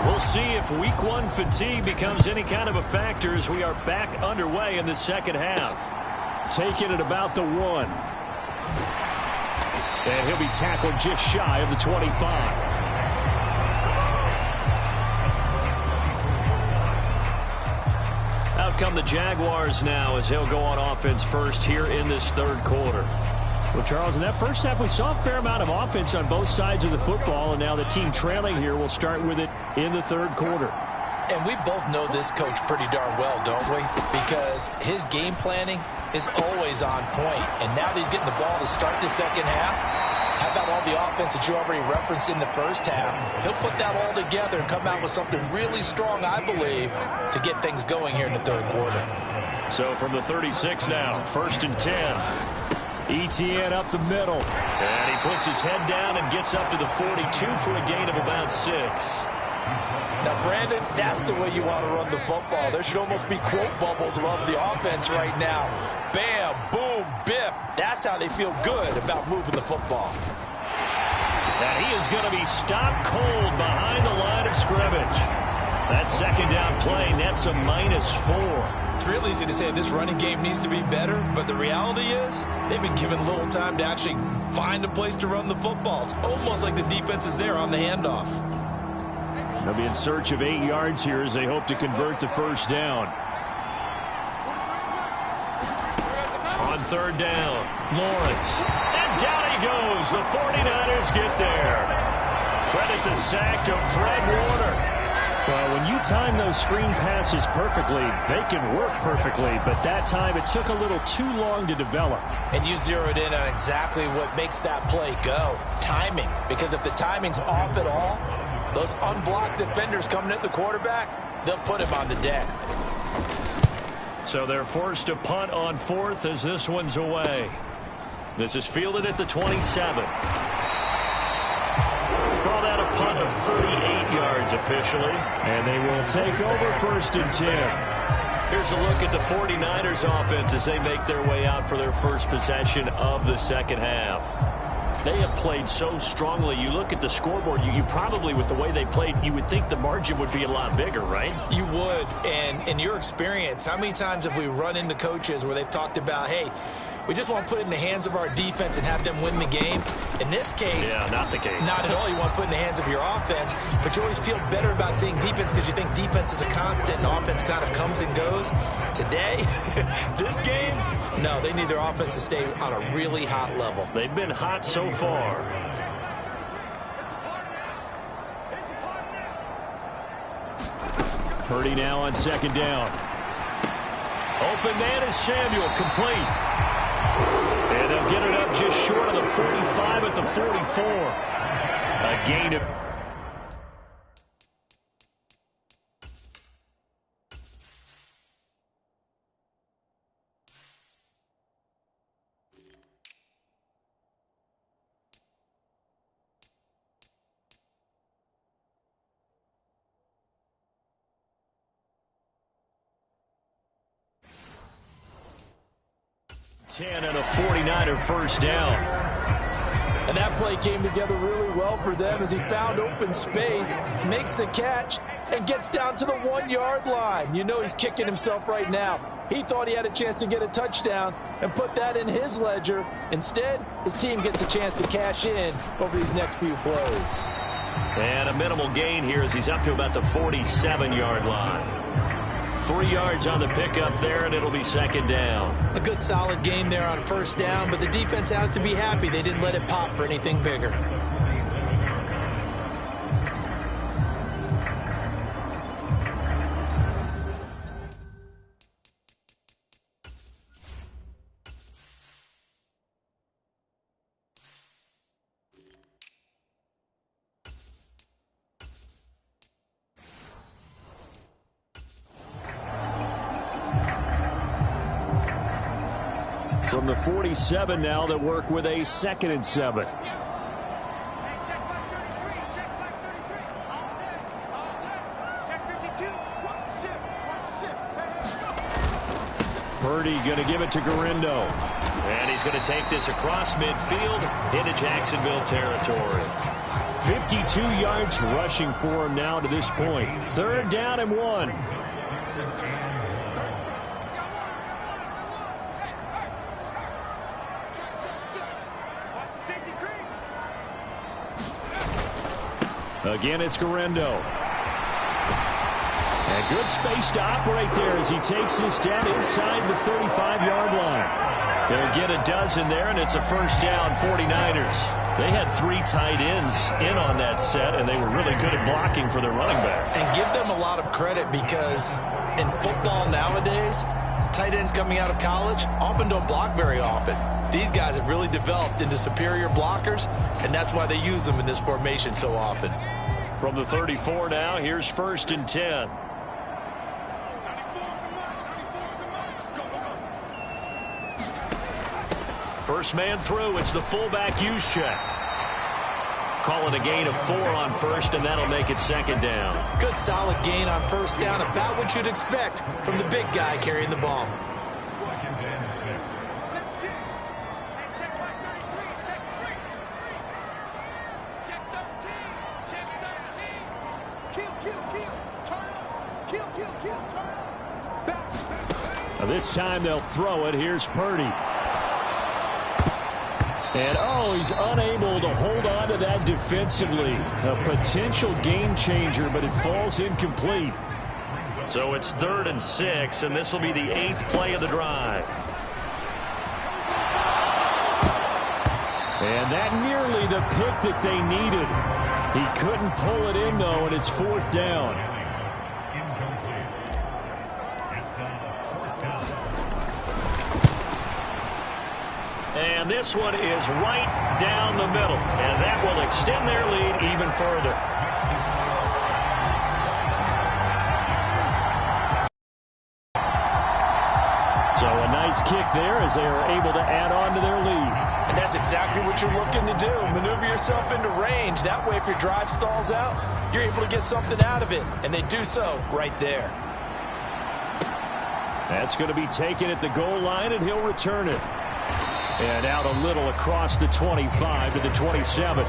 We'll see if week 1 fatigue becomes any kind of a factor as we are back underway in the second half. Taking it about the 1. And he'll be tackled just shy of the 25. Out come the Jaguars now as he'll go on offense first here in this third quarter. Well, Charles, in that first half, we saw a fair amount of offense on both sides of the football, and now the team trailing here will start with it in the third quarter. And we both know this coach pretty darn well, don't we? Because his game planning is always on point. And now that he's getting the ball to start the second half, how about all the offense that you already referenced in the first half? He'll put that all together and come out with something really strong, I believe, to get things going here in the third quarter. So from the 36 now, 1st and 10. ETN up the middle. And he puts his head down and gets up to the 42 for a gain of about 6. Now, Brandon, that's the way you want to run the football. There should almost be quote bubbles above the offense right now. Bam, boom, biff. That's how they feel good about moving the football. And he is going to be stopped cold behind the line of scrimmage. That second down play nets a -4. It's real easy to say this running game needs to be better, but the reality is they've been given little time to actually find a place to run the football. It's almost like the defense is there on the handoff. They'll be in search of 8 yards here as they hope to convert the first down. On third down, Lawrence. And down he goes. The 49ers get there. Credit the sack to Fred Warner. Well, when you time those screen passes perfectly, they can work perfectly. But that time, it took a little too long to develop. And you zeroed in on exactly what makes that play go. Timing. Because if the timing's off at all, those unblocked defenders coming at the quarterback, they'll put him on the deck. So they're forced to punt on fourth as this one's away. This is fielded at the 27. Call that a punt of 38 yards officially. And they will take over first and 10. Here's a look at the 49ers offense as they make their way out for their first possession of the second half. They have played so strongly. You look at the scoreboard, you probably, with the way they played, you would think the margin would be a lot bigger, right? You would. And in your experience, how many times have we run into coaches where they've talked about, hey, we just want to put it in the hands of our defense and have them win the game? In this case, yeah, not the case. Not at all. You want to put it in the hands of your offense, but you always feel better about seeing defense because you think defense is a constant and offense kind of comes and goes. Today, this game, no, they need their offense to stay on a really hot level. They've been hot so far. Purdy now on second down. Open man is Samuel, complete. And they'll get it up just short of the 45 at the 44. A gain of... and a 49er first down. And that play came together really well for them as he found open space, makes the catch, and gets down to the 1-yard line. You know he's kicking himself right now. He thought he had a chance to get a touchdown and put that in his ledger. Instead, his team gets a chance to cash in over these next few plays. And a minimal gain here as he's up to about the 47-yard line. 3 yards on the pickup there, and it'll be second down. A good solid game there on first down, but the defense has to be happy they didn't let it pop for anything bigger. From the 47 now, that work with a 2nd and 7. Purdy going to give it to Garindo. And he's going to take this across midfield into Jacksonville territory. 52 yards rushing for him now to this point. 3rd down and 1. Again, it's Garindo. And good space to operate there as he takes this down inside the 35-yard line. They'll get a dozen there, and it's a first down, 49ers. They had 3 tight ends in on that set, and they were really good at blocking for their running back. And give them a lot of credit because in football nowadays, tight ends coming out of college often don't block very often. These guys have really developed into superior blockers, and that's why they use them in this formation so often. From the 34 now, here's 1st and 10. First man through, it's the fullback use check. call it a gain of 4 on first, and that'll make it second down. Good solid gain on first down, about what you'd expect from the big guy carrying the ball. This time they'll throw it. Here's Purdy. And, oh, he's unable to hold on to that defensively. A potential game changer, but it falls incomplete. So it's 3rd and 6, and this will be the 8th play of the drive. And that nearly the pick that they needed. He couldn't pull it in, though, and it's 4th down. And this one is right down the middle, and that will extend their lead even further. So a nice kick there as they are able to add on to their lead. And that's exactly what you're looking to do. Maneuver yourself into range. That way, if your drive stalls out, you're able to get something out of it. And they do so right there. That's going to be taken at the goal line, and he'll return it. And out a little across the 25 to the 27.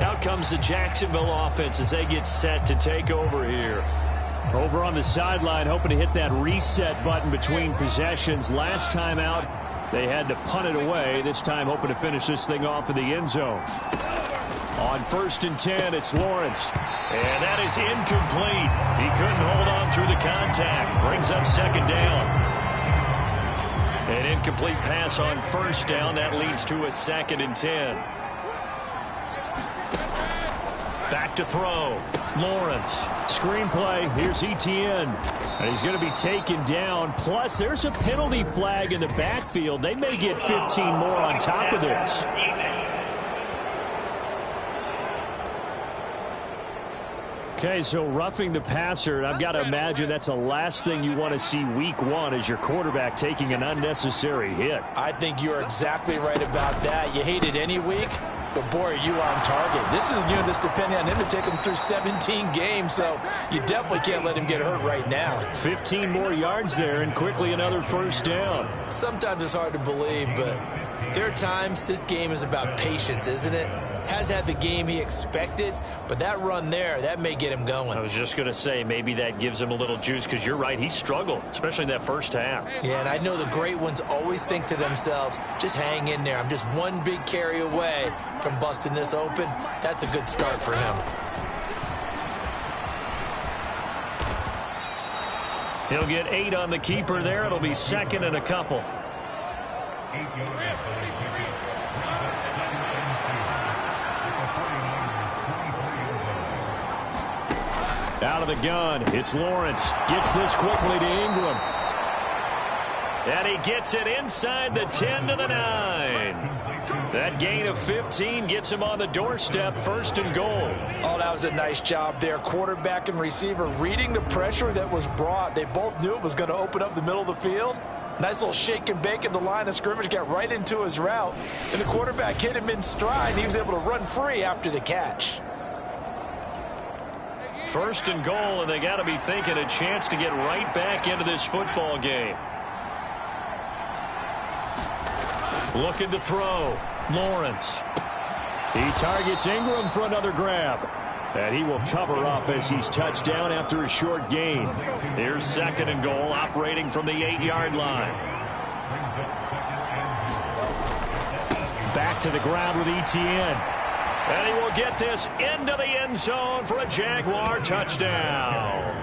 Out comes the Jacksonville offense as they get set to take over here. Over on the sideline, hoping to hit that reset button between possessions. Last time out, they had to punt it away. This time, hoping to finish this thing off in the end zone. On 1st and 10, it's Lawrence. And that is incomplete. He couldn't hold on through the contact. Brings up second down. An incomplete pass on 1st down. That leads to a 2nd and 10. Back to throw. Lawrence. Screenplay. Here's Etienne. And he's going to be taken down. Plus, there's a penalty flag in the backfield. They may get 15 more on top of this. Okay, so roughing the passer, and I've got to imagine that's the last thing you want to see week 1 as your quarterback taking an unnecessary hit. I think you're exactly right about that. You hate it any week, but boy, are you on target. This is that's depending on him to take him through 17 games, so you definitely can't let him get hurt right now. 15 more yards there, and quickly another 1st down. Sometimes it's hard to believe, but there are times this game is about patience, isn't it? Has had the game he expected, but that run there, that may get him going. I was just going to say, maybe that gives him a little juice, because you're right, he struggled, especially in that 1st half. Yeah, and I know the great ones always think to themselves, just hang in there. I'm just one big carry away from busting this open. That's a good start for him. He'll get 8 on the keeper there. It'll be 2nd and a couple. Out of the gun, it's Lawrence. Gets this quickly to Ingram. And he gets it inside the 10 to the 9. That gain of 15 gets him on the doorstep, 1st and goal. Oh, that was a nice job there. Quarterback and receiver reading the pressure that was brought. They both knew it was going to open up the middle of the field. Nice little shake and bake in the line of scrimmage, got right into his route. And the quarterback hit him in stride. He was able to run free after the catch. 1st and goal, and they got to be thinking a chance to get right back into this football game. Looking to throw. Lawrence. He targets Ingram for another grab. And he will cover up as he's touched down after a short gain. Here's 2nd and goal, operating from the 8-yard line. Back to the ground with Etienne. And he will get this into the end zone for a Jaguar touchdown.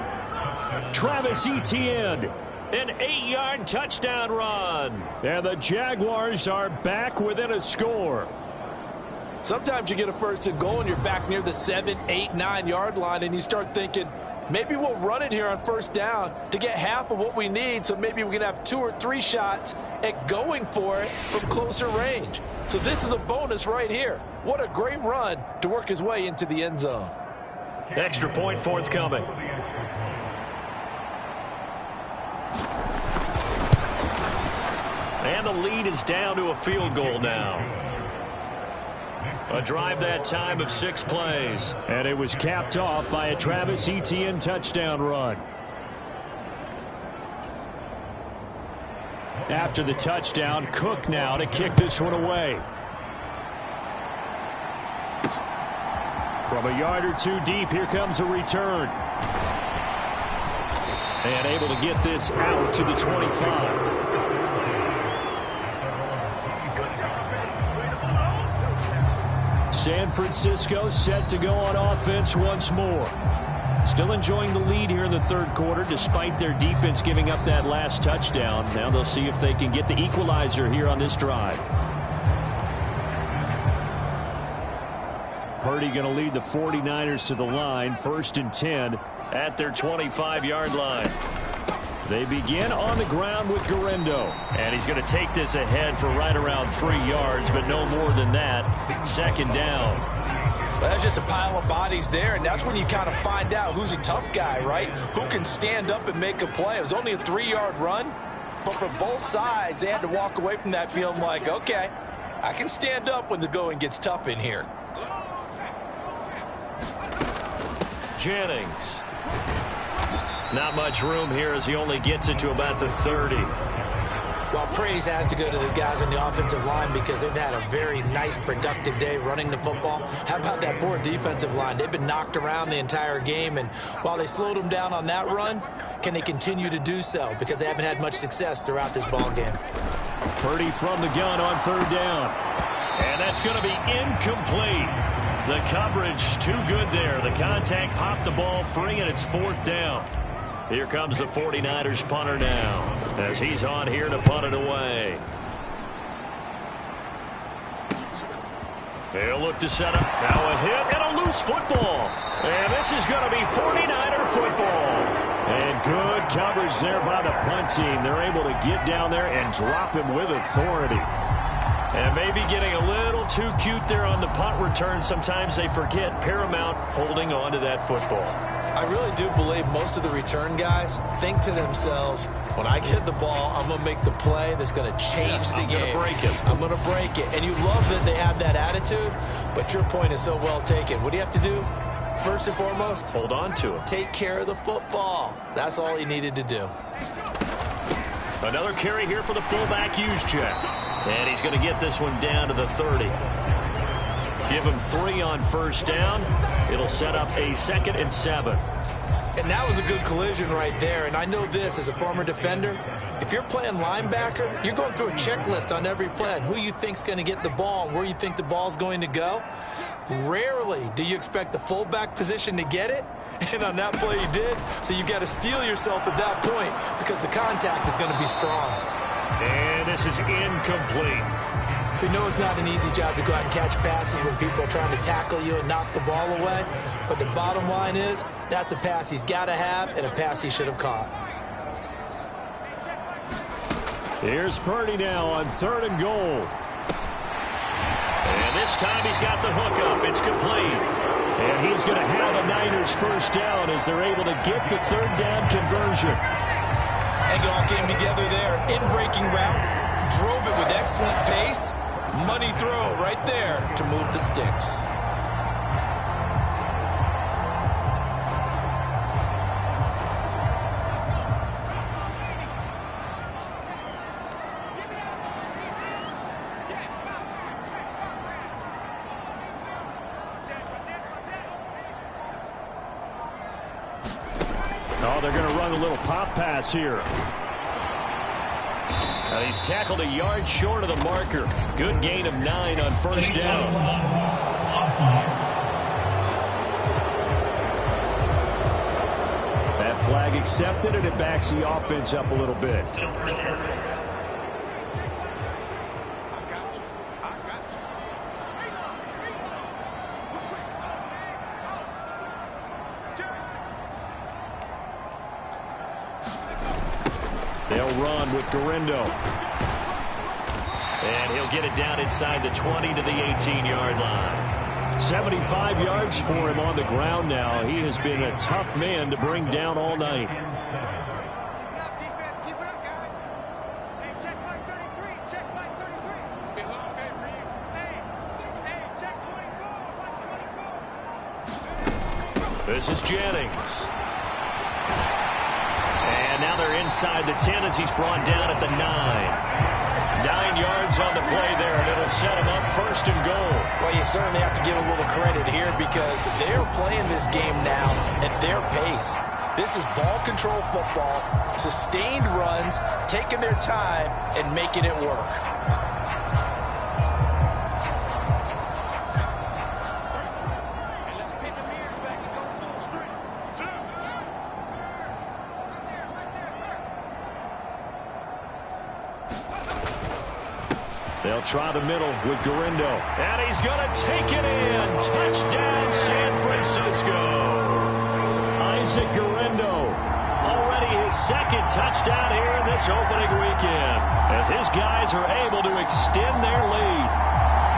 Travis Etienne. An 8-yard touchdown run. And the Jaguars are back within a score. Sometimes you get a 1st and goal and you're back near the 7, 8, 9-yard line, and you start thinking, maybe we'll run it here on 1st down to get half of what we need, so maybe we can have 2 or 3 shots at going for it from closer range. So this is a bonus right here. What a great run to work his way into the end zone. Extra point forthcoming. And the lead is down to a field goal now. A drive that time of 6 plays. And it was capped off by a Travis Etienne touchdown run. After the touchdown, Cook now to kick this one away. From a yard or two deep, here comes a return. And able to get this out to the 25. San Francisco set to go on offense once more. Still enjoying the lead here in the third quarter despite their defense giving up that last touchdown. Now they'll see if they can get the equalizer here on this drive. Purdy going to lead the 49ers to the line. 1st and 10 at their 25-yard line. They begin on the ground with Garendo. And he's going to take this ahead for right around 3 yards, but no more than that. 2nd down. Well, that's just a pile of bodies there, and that's when you kind of find out who's a tough guy, right? Who can stand up and make a play. It was only a 3-yard run, but for both sides, they had to walk away from that feeling like, okay, I can stand up when the going gets tough in here. Jennings. Not much room here as he only gets it to about the 30. Well, praise has to go to the guys on the offensive line because they've had a very nice, productive day running the football. How about that poor defensive line? They've been knocked around the entire game, and while they slowed them down on that run, can they continue to do so? Because they haven't had much success throughout this ball game. Purdy from the gun on 3rd down. And that's going to be incomplete. The coverage too good there. The contact popped the ball free, and it's 4th down. Here comes the 49ers punter now as he's on here to punt it away. He'll look to set up. Now a hit and a loose football. And this is going to be 49er football. And good coverage there by the punt team. They're able to get down there and drop him with authority. And maybe getting a little too cute there on the punt return. Sometimes they forget paramount holding on to that football. I really do believe most of the return guys think to themselves, when I get the ball, I'm going to make the play that's going to change the game. I'm going to break it. And you love that they have that attitude, but your point is so well taken. What do you have to do? First and foremost, hold on to it. Take care of the football. That's all he needed to do. Another carry here for the fullback Juszczyk. And he's going to get this one down to the 30. Give him 3 on 1st down. It'll set up a 2nd and 7. And that was a good collision right there. And I know this as a former defender. If you're playing linebacker, you're going through a checklist on every play on who you think's going to get the ball and where you think the ball's going to go. Rarely do you expect the fullback position to get it. And on that play he did. So you got to steel yourself at that point because the contact is going to be strong. And this is incomplete. We know it's not an easy job to go out and catch passes when people are trying to tackle you and knock the ball away. But the bottom line is, that's a pass he's got to have and a pass he should have caught. Here's Purdy now on 3rd and goal. And this time he's got the hook up. It's complete. And he's going to have a Niners 1st down as they're able to get the 3rd down conversion. And it all came together there. In-breaking route, drove it with excellent pace. Money throw right there to move the sticks. Oh, they're going to run a little pop pass here. He's tackled a yard short of the marker. Good gain of 9 on 1st down. That flag accepted, and it backs the offense up a little bit. They'll run with Garendo. And he'll get it down inside the 20 to the 18-yard line. 75 yards for him on the ground now. He has been a tough man to bring down all night. Keep it up, defense. Keep it up, guys. Hey, check mark 33. This is Jennings. And now they're inside the 10 as he's brought down at the 9. 9 yards on the play there, and it'll set him up first and goal. Well, you certainly have to give a little credit here because they're playing this game now at their pace. This is ball control football, sustained runs, taking their time, and making it work. They'll try the middle with Garindo. And he's going to take it in. Touchdown, San Francisco. Isaac Garindo. Already his second touchdown here in this opening weekend, as his guys are able to extend their lead.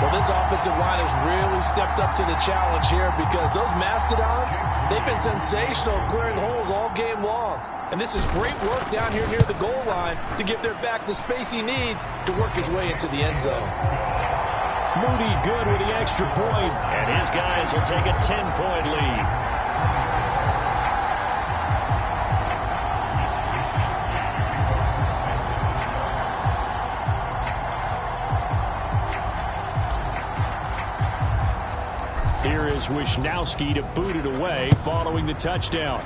Well, this offensive line has really stepped up to the challenge here because those Mastodons, they've been sensational clearing holes all game long. And this is great work down here near the goal line to give their back the space he needs to work his way into the end zone. Moody good with the extra point, and his guys will take a 10-point lead. Here is Wisnowski to boot it away following the touchdown.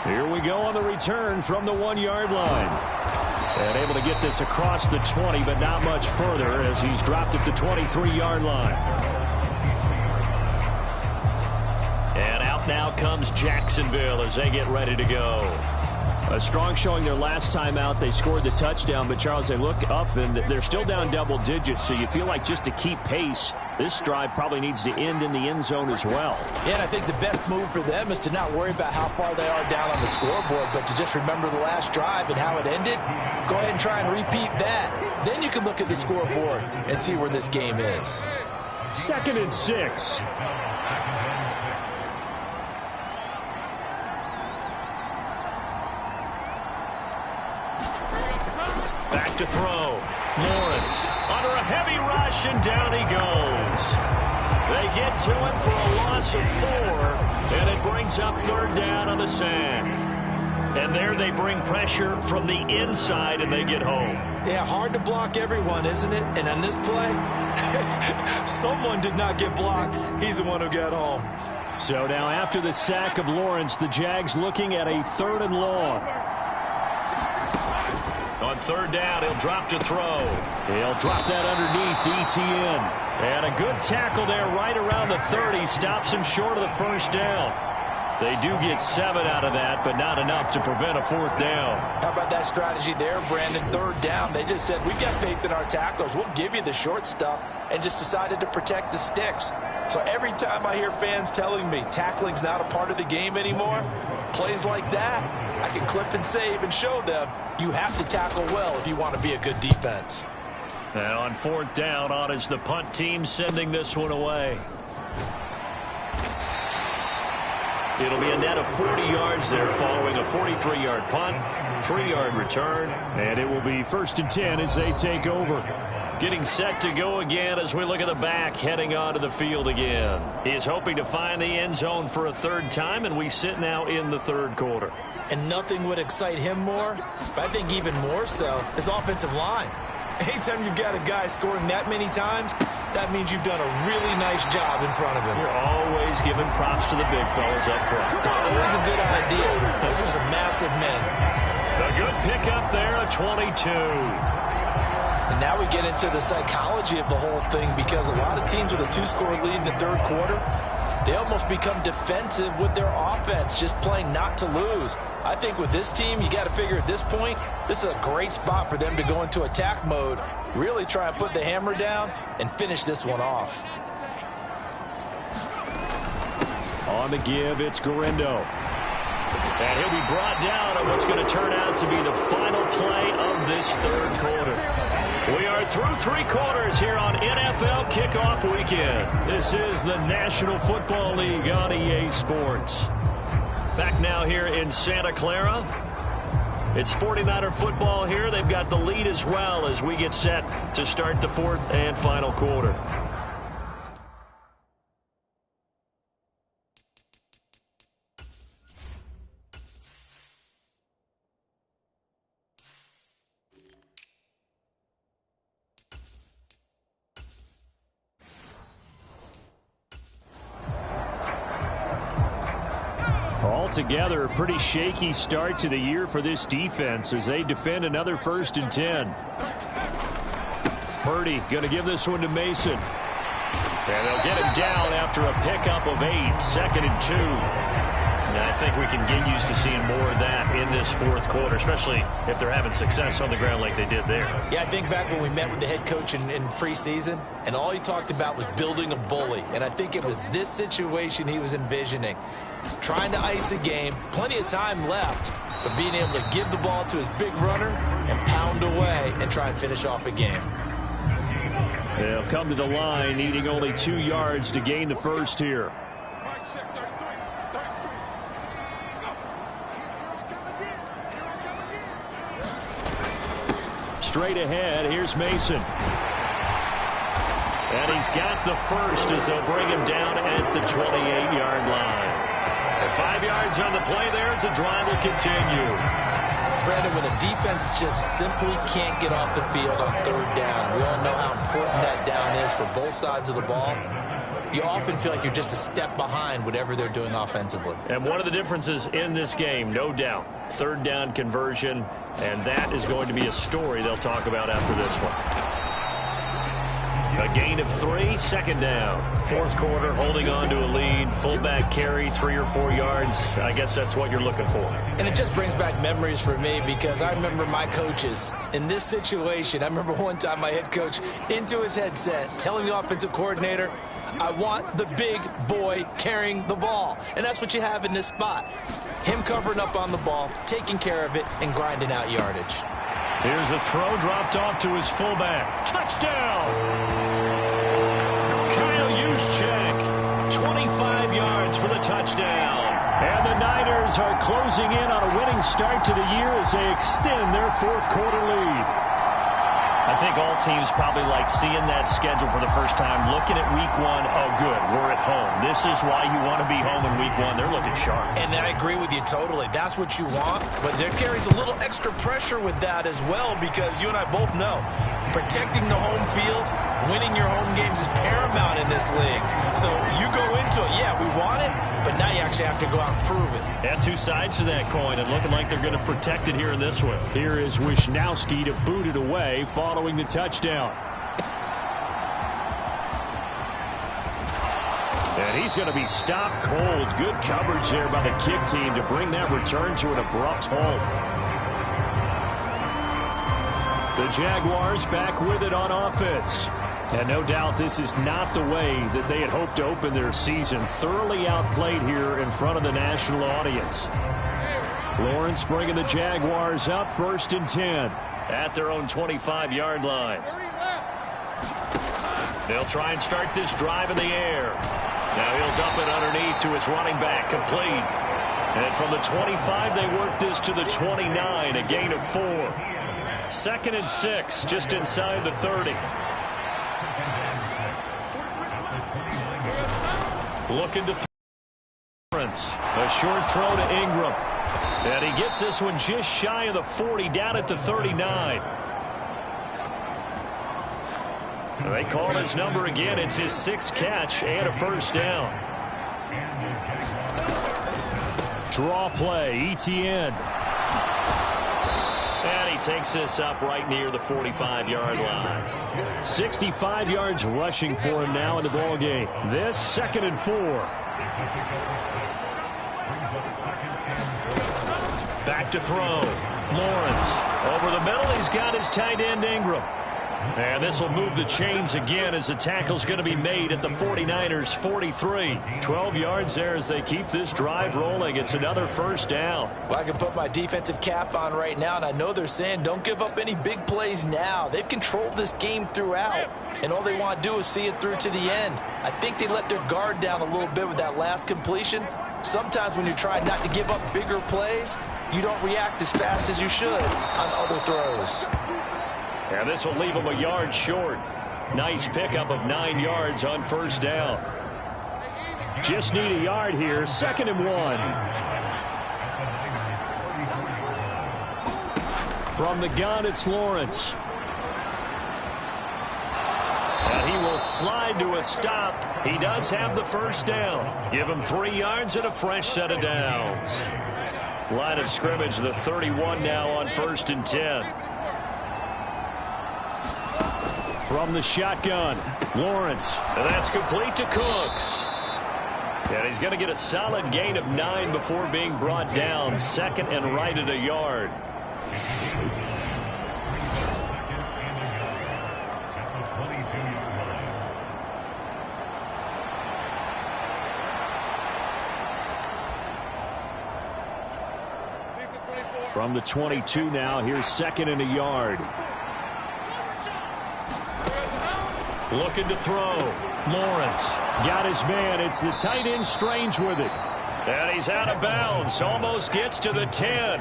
Here we go on the return from the 1-yard line. And able to get this across the 20, but not much further as he's dropped at the 23-yard line. And out now comes Jacksonville as they get ready to go. A strong showing their last time out. They scored the touchdown, but Charles, they look up and they're still down double digits, so you feel like just to keep pace, this drive probably needs to end in the end zone as well. Yeah, and I think the best move for them is to not worry about how far they are down on the scoreboard, but to just remember the last drive and how it ended. Go ahead and try and repeat that. Then you can look at the scoreboard and see where this game is. 2nd and 6. Back to throw. Lawrence under a heavy rush, and down he goes. They get to him for a loss of 4, and it brings up 3rd down on the sack. And there they bring pressure from the inside, and they get home. Yeah, hard to block everyone, isn't it? And on this play, someone did not get blocked. He's the one who got home. So now after the sack of Lawrence, the Jags looking at a 3rd and long. On 3rd down, he'll drop to throw. He'll drop that underneath to Etienne. And a good tackle there right around the 30. Stops him short of the 1st down. They do get 7 out of that, but not enough to prevent a 4th down. How about that strategy there, Brandon? 3rd down, they just said, we've got faith in our tackles. We'll give you the short stuff, and just decided to protect the sticks. So every time I hear fans telling me tackling's not a part of the game anymore, plays like that, I can clip and save and show them you have to tackle well if you want to be a good defense. And on 4th down, on is the punt team sending this one away. It'll be a net of 40 yards there following a 43-yard punt, 3-yard return, and it will be 1st and 10 as they take over. Getting set to go again as we look at the back heading onto the field again. He's hoping to find the end zone for a 3rd time, and we sit now in the 3rd quarter. And nothing would excite him more, but I think even more so, his offensive line. Anytime you've got a guy scoring that many times, that means you've done a really nice job in front of him. You're always giving props to the big fellas up front. It's always a good idea. Those are some massive men. A good pickup there, a 22. And now we get into the psychology of the whole thing, because a lot of teams with a 2-score lead in the 3rd quarter, they almost become defensive with their offense, just playing not to lose. I think with this team, you got to figure at this point, this is a great spot for them to go into attack mode, really try and put the hammer down and finish this one off. On the give, it's Garindo. And he'll be brought down on what's going to turn out to be the final play of this 3rd quarter. We are through 3 quarters here on NFL Kickoff Weekend. This is the National Football League on EA Sports. Back now here in Santa Clara. It's 49er football here. They've got the lead as well as we get set to start the 4th and final quarter. together, a pretty shaky start to the year for this defense as they defend another 1st and 10. Purdy going to give this one to Mason. And they'll get him down after a pickup of 8, 2nd and 2. And I think we can get used to seeing more of that in this 4th quarter, especially if they're having success on the ground like they did there. Yeah, I think back when we met with the head coach in preseason, and all he talked about was building a bully. And I think it was this situation he was envisioning. Trying to ice a game, plenty of time left, but being able to give the ball to his big runner and pound away and try and finish off a game. They'll come to the line, needing only 2 yards to gain the first here. Straight ahead, here's Mason. And he's got the first as they'll bring him down at the 28-yard line. And 5 yards on the play there as the drive will continue. Brandon, when a defense just simply can't get off the field on 3rd down, we all know how important that down is for both sides of the ball. You often feel like you're just a step behind whatever they're doing offensively. And one of the differences in this game, no doubt, 3rd down conversion, and that is going to be a story they'll talk about after this one. A gain of 3, 2nd down. 4th quarter, holding on to a lead. Fullback carry, 3 or 4 yards. I guess that's what you're looking for. And it just brings back memories for me because I remember my coaches in this situation. I remember one time my head coach into his headset telling the offensive coordinator, I want the big boy carrying the ball. And that's what you have in this spot. Him covering up on the ball, taking care of it, and grinding out yardage. Here's the throw dropped off to his fullback. Touchdown! Kyle Juszczyk, 25 yards for the touchdown. And the Niners are closing in on a winning start to the year as they extend their 4th quarter lead. I think all teams probably like seeing that schedule for the first time, looking at week 1, oh good, we're at home. This is why you want to be home in week 1. They're looking sharp. And I agree with you totally. That's what you want, but there carries a little extra pressure with that as well because you and I both know protecting the home field, winning your home games is paramount in this league. So you go into it, yeah, we want it, but now you actually have to go out and prove it. Yeah, 2 sides to that coin, and looking like they're going to protect it here in this one. Here is Wisnowski to boot it away following the touchdown. And he's going to be stopped cold. Good coverage there by the kick team to bring that return to an abrupt halt. The Jaguars back with it on offense. And no doubt this is not the way that they had hoped to open their season. Thoroughly outplayed here in front of the national audience. Lawrence bringing the Jaguars up 1st and 10 at their own 25-yard line. They'll try and start this drive in the air. Now he'll dump it underneath to his running back, complete. And from the 25, they work this to the 29, a gain of 4. 2nd and 6, just inside the 30. Looking to Lawrence. A short throw to Ingram. And he gets this one just shy of the 40, down at the 39. And they call his number again. It's his 6th catch and a 1st down. Draw play, Etienne. And he takes this up right near the 45-yard line. 65 yards rushing for him now in the ballgame. This 2nd and 4. Back to throw. Lawrence over the middle. He's got his tight end Ingram. And this will move the chains again as the tackle's going to be made at the 49ers 43. 12 yards there as they keep this drive rolling. It's another 1st down. Well, I can put my defensive cap on right now, and I know they're saying don't give up any big plays now. They've controlled this game throughout, and all they want to do is see it through to the end. I think they let their guard down a little bit with that last completion. Sometimes when you're trying not to give up bigger plays, you don't react as fast as you should on other throws. And this will leave him a yard short. Nice pickup of 9 yards on 1st down. Just need a yard here. 2nd and 1. From the gun, it's Lawrence. And he will He'll slide to a stop. He does have the first down. Give him 3 yards and a fresh set of downs. Line of scrimmage, the 31 now on 1st and 10. From the shotgun, Lawrence. And that's complete to Cooks. And he's going to get a solid gain of 9 before being brought down. 2nd and right at a yard. From the 22 now, here's 2nd and a yard. Looking to throw. Lawrence. Got his man. It's the tight end Strange with it. And he's out of bounds. Almost gets to the 10.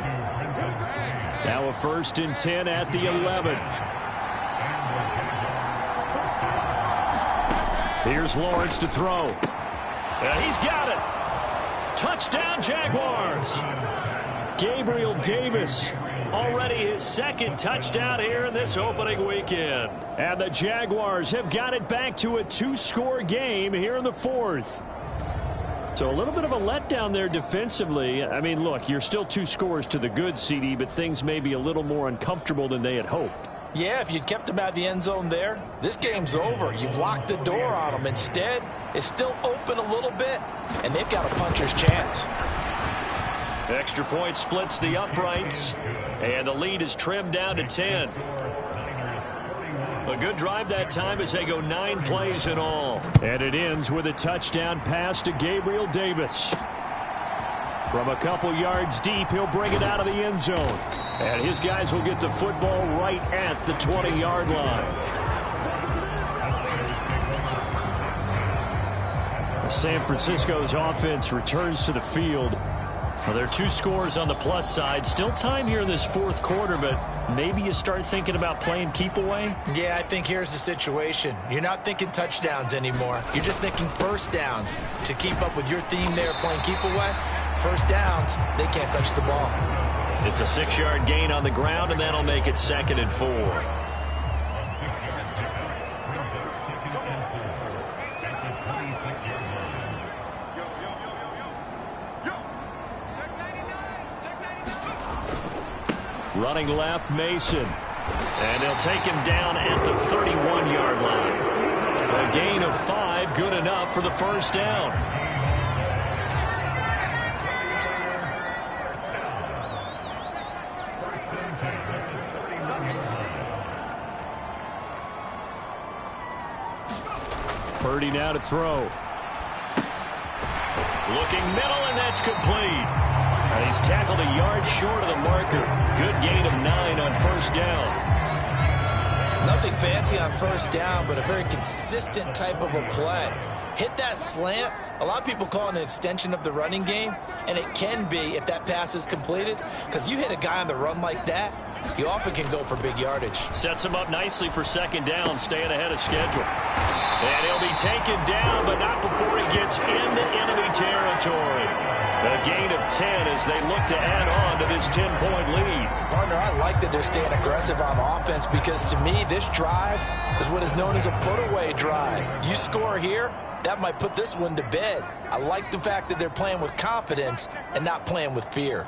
Now a 1st and 10 at the 11. Here's Lawrence to throw. And he's got it. Touchdown, Jaguars. Gabriel Davis. Already his 2nd touchdown here in this opening weekend. And the Jaguars have got it back to a 2-score game here in the 4th. So a little bit of a letdown there defensively. I mean, look, you're still 2 scores to the good, CD, but things may be a little more uncomfortable than they had hoped. Yeah, if you'd kept them out of the end zone there, this game's over. You've locked the door on them. Instead, it's still open a little bit, and they've got a puncher's chance. Extra point splits the uprights, and the lead is trimmed down to 10. A good drive that time as they go 9 plays in all. And it ends with a touchdown pass to Gabriel Davis. From a couple yards deep, he'll bring it out of the end zone. And his guys will get the football right at the 20-yard line. San Francisco's offense returns to the field. Well, there are 2 scores on the plus side. Still time here in this 4th quarter, but maybe you start thinking about playing keep away? Yeah, I think here's the situation. You're not thinking touchdowns anymore. You're just thinking first downs. To keep up with your theme there, playing keep away, first downs, they can't touch the ball. It's a 6-yard gain on the ground, and that'll make it 2nd and 4. Running left, Mason. And they'll take him down at the 31-yard line. A gain of 5, good enough for the first down. Purdy now to throw. Looking middle, and that's complete. And he's tackled a yard short of the marker. Good gain of 9 on first down. Nothing fancy on first down, but a very consistent type of a play. Hit that slant. A lot of people call it an extension of the running game, and it can be if that pass is completed, because you hit a guy on the run like that, you often can go for big yardage. Sets him up nicely for 2nd down, staying ahead of schedule. And he'll be taken down, but not before he gets into enemy territory. A gain of 10 as they look to add on to this 10-point lead. Partner, I like that they're staying aggressive on offense because, to me, this drive is what is known as a put-away drive. You score here, that might put this one to bed. I like the fact that they're playing with confidence and not playing with fear.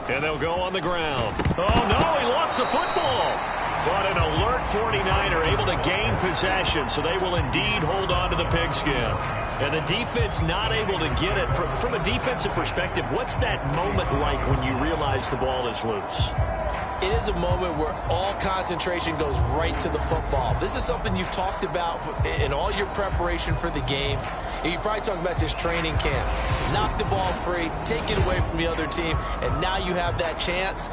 And they'll go on the ground. Oh, no, he lost the football. But an alert 49er able to gain possession, so they will indeed hold on to the pigskin. And the defense not able to get it. From a defensive perspective, what's that moment like when you realize the ball is loose? It is a moment where all concentration goes right to the football. This is something you've talked about in all your preparation for the game. And you probably talked about this training camp. Knock the ball free, take it away from the other team, and now you have that chance.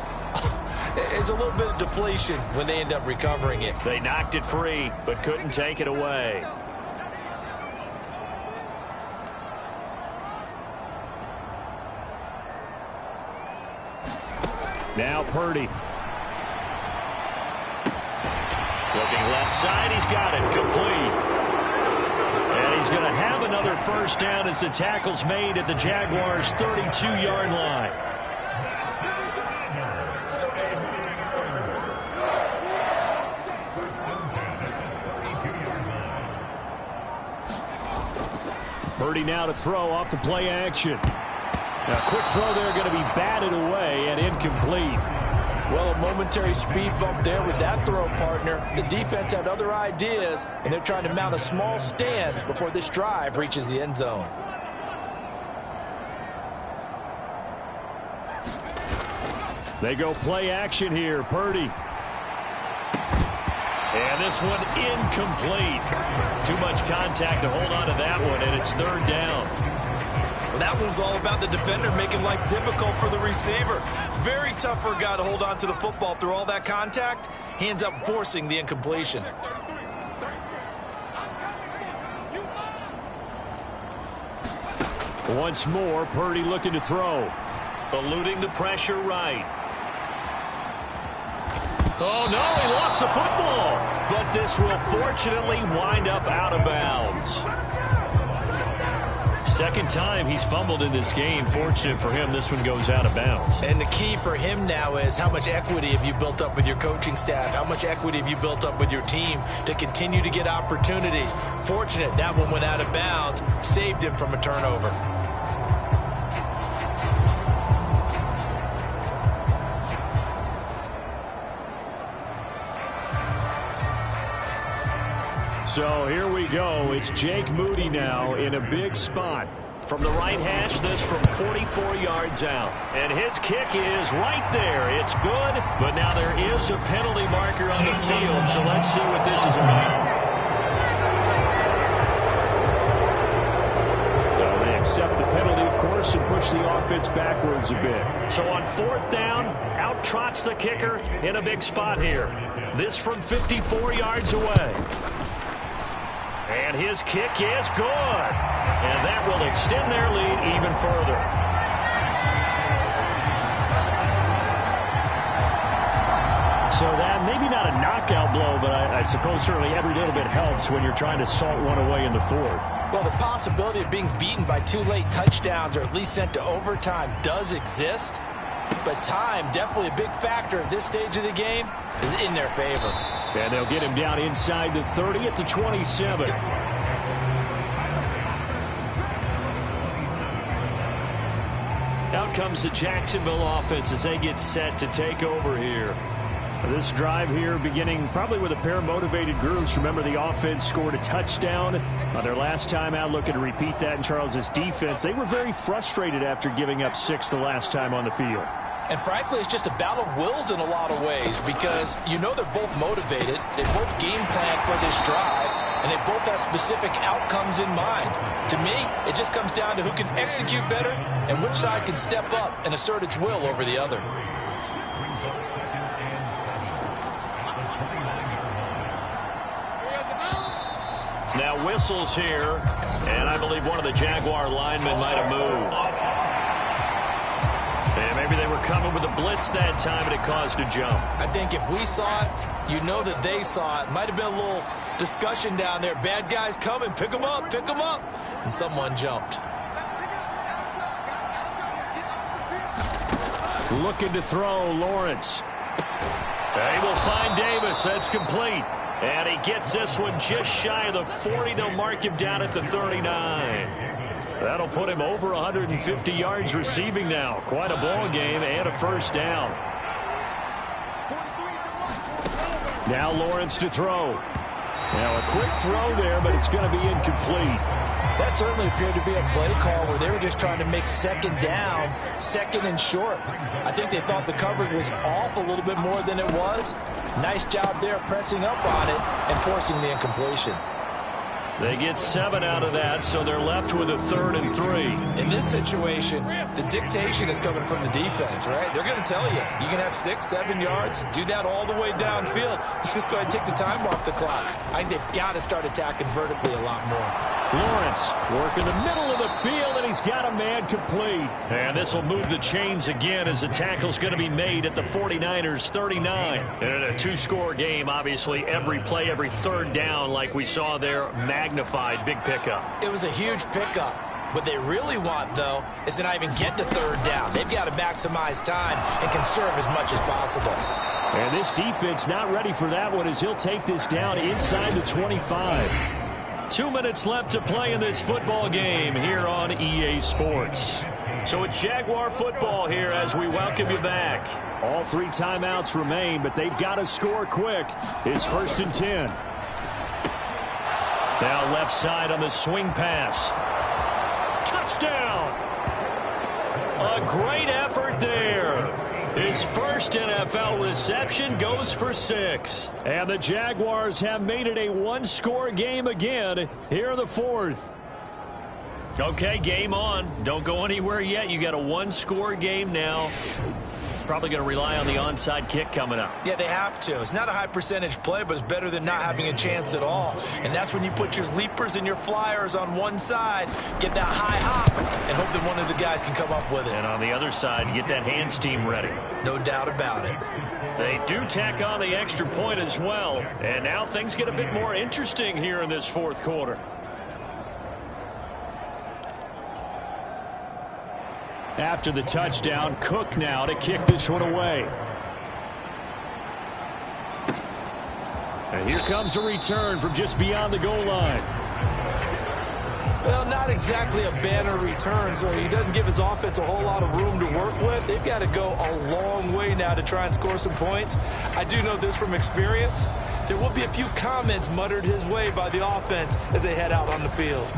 There's a little bit of deflation when they end up recovering it. They knocked it free, but couldn't take it away. Now Purdy. Looking left side, he's got it, complete. And he's going to have another first down as the tackle's made at the Jaguars' 32-yard line. Purdy now to throw off the play action. Now, quick throw there going to be batted away and incomplete. Well, a momentary speed bump there with that throw, partner. The defense had other ideas, and they're trying to mount a small stand before this drive reaches the end zone. They go play action here. Purdy. And this one incomplete. Too much contact to hold on to that one, and it's third down. Well, that one was all about the defender making life difficult for the receiver. Very tough for a guy to hold on to the football through all that contact. He ends up forcing the incompletion. Once more, Purdy looking to throw. Eluding the pressure right. Oh, no, he lost the football. But this will fortunately wind up out of bounds. Second time he's fumbled in this game. Fortunate for him, this one goes out of bounds. And the key for him now is how much equity have you built up with your coaching staff? How much equity have you built up with your team to continue to get opportunities? Fortunate that one went out of bounds, saved him from a turnover. So here we go. It's Jake Moody now in a big spot. From the right hash, this from 44 yards out. And his kick is right there. It's good, but now there is a penalty marker on the field, so let's see what this is about. Well, they accept the penalty, of course, and push the offense backwards a bit. So on fourth down, out trots the kicker in a big spot here. This from 54 yards away. And his kick is good. And that will extend their lead even further. So that, maybe not a knockout blow, but I suppose certainly every little bit helps when you're trying to salt one away in the fourth. Well, the possibility of being beaten by 2 late touchdowns or at least sent to overtime does exist. But time, definitely a big factor at this stage of the game, is in their favor. And they'll get him down inside the 30 at the 27. Out comes the Jacksonville offense as they get set to take over here. This drive here beginning probably with a pair of motivated groups. Remember, the offense scored a touchdown on their last time out. Looking to repeat that in Charles's defense. They were very frustrated after giving up 6 the last time on the field. And frankly, it's just a battle of wills in a lot of ways because you know they're both motivated. They both game plan for this drive, and they both have specific outcomes in mind. To me, it just comes down to who can execute better and which side can step up and assert its will over the other. Now whistles here, and I believe one of the Jaguar linemen might have moved. And maybe they were coming with a blitz that time, and it caused a jump. I think if we saw it, you know that they saw it. Might have been a little discussion down there. Bad guys coming, pick them up, pick them up. And someone jumped. Looking to throw, Lawrence. They will find Davis. That's complete. And he gets this one just shy of the 40. They'll mark him down at the 39. That'll put him over 150 yards receiving now. Quite a ball game and a first down. Now Lawrence to throw. Now a quick throw there, but it's going to be incomplete. That certainly appeared to be a play call where they were just trying to make second down, second and short. I think they thought the coverage was off a little bit more than it was. Nice job there pressing up on it and forcing the incompletion. They get 7 out of that, so they're left with a 3rd and 3. In this situation, the dictation is coming from the defense, right? They're going to tell you, you can have 6, 7 yards, do that all the way downfield. Let's just go ahead and take the time off the clock. I think they've got to start attacking vertically a lot more. Lawrence working the middle of the field, and he's got a man complete. And this will move the chains again as the tackle's going to be made at the 49ers 39. And in a 2-score game, obviously, every play, every third down, like we saw there, magnified, big pickup. It was a huge pickup. What they really want, though, is to not even get to third down. They've got to maximize time and conserve as much as possible. And this defense not ready for that one as he'll take this down inside the 25. 2 minutes left to play in this football game here on EA Sports. So it's Jaguar football here as we welcome you back. All 3 timeouts remain, but they've got to score quick. It's 1st and 10. Now left side on the swing pass. Touchdown! A great effort there. His first NFL reception goes for 6. And the Jaguars have made it a one-score game again here in the 4th. Okay, game on. Don't go anywhere yet. You got a one-score game now. Probably going to rely on the onside kick coming up. Yeah, they have to. It's not a high percentage play, but it's better than not having a chance at all. And that's when you put your leapers and your flyers on one side, get that high hop, and hope that one of the guys can come up with it. And on the other side, get that hands team ready. No doubt about it. They do tack on the extra point as well. And now things get a bit more interesting here in this 4th quarter. After the touchdown, Cook now to kick this one away. And here comes a return from just beyond the goal line. Well, not exactly a banner return, so he doesn't give his offense a whole lot of room to work with. They've got to go a long way now to try and score some points. I do know this from experience. There will be a few comments muttered his way by the offense as they head out on the field.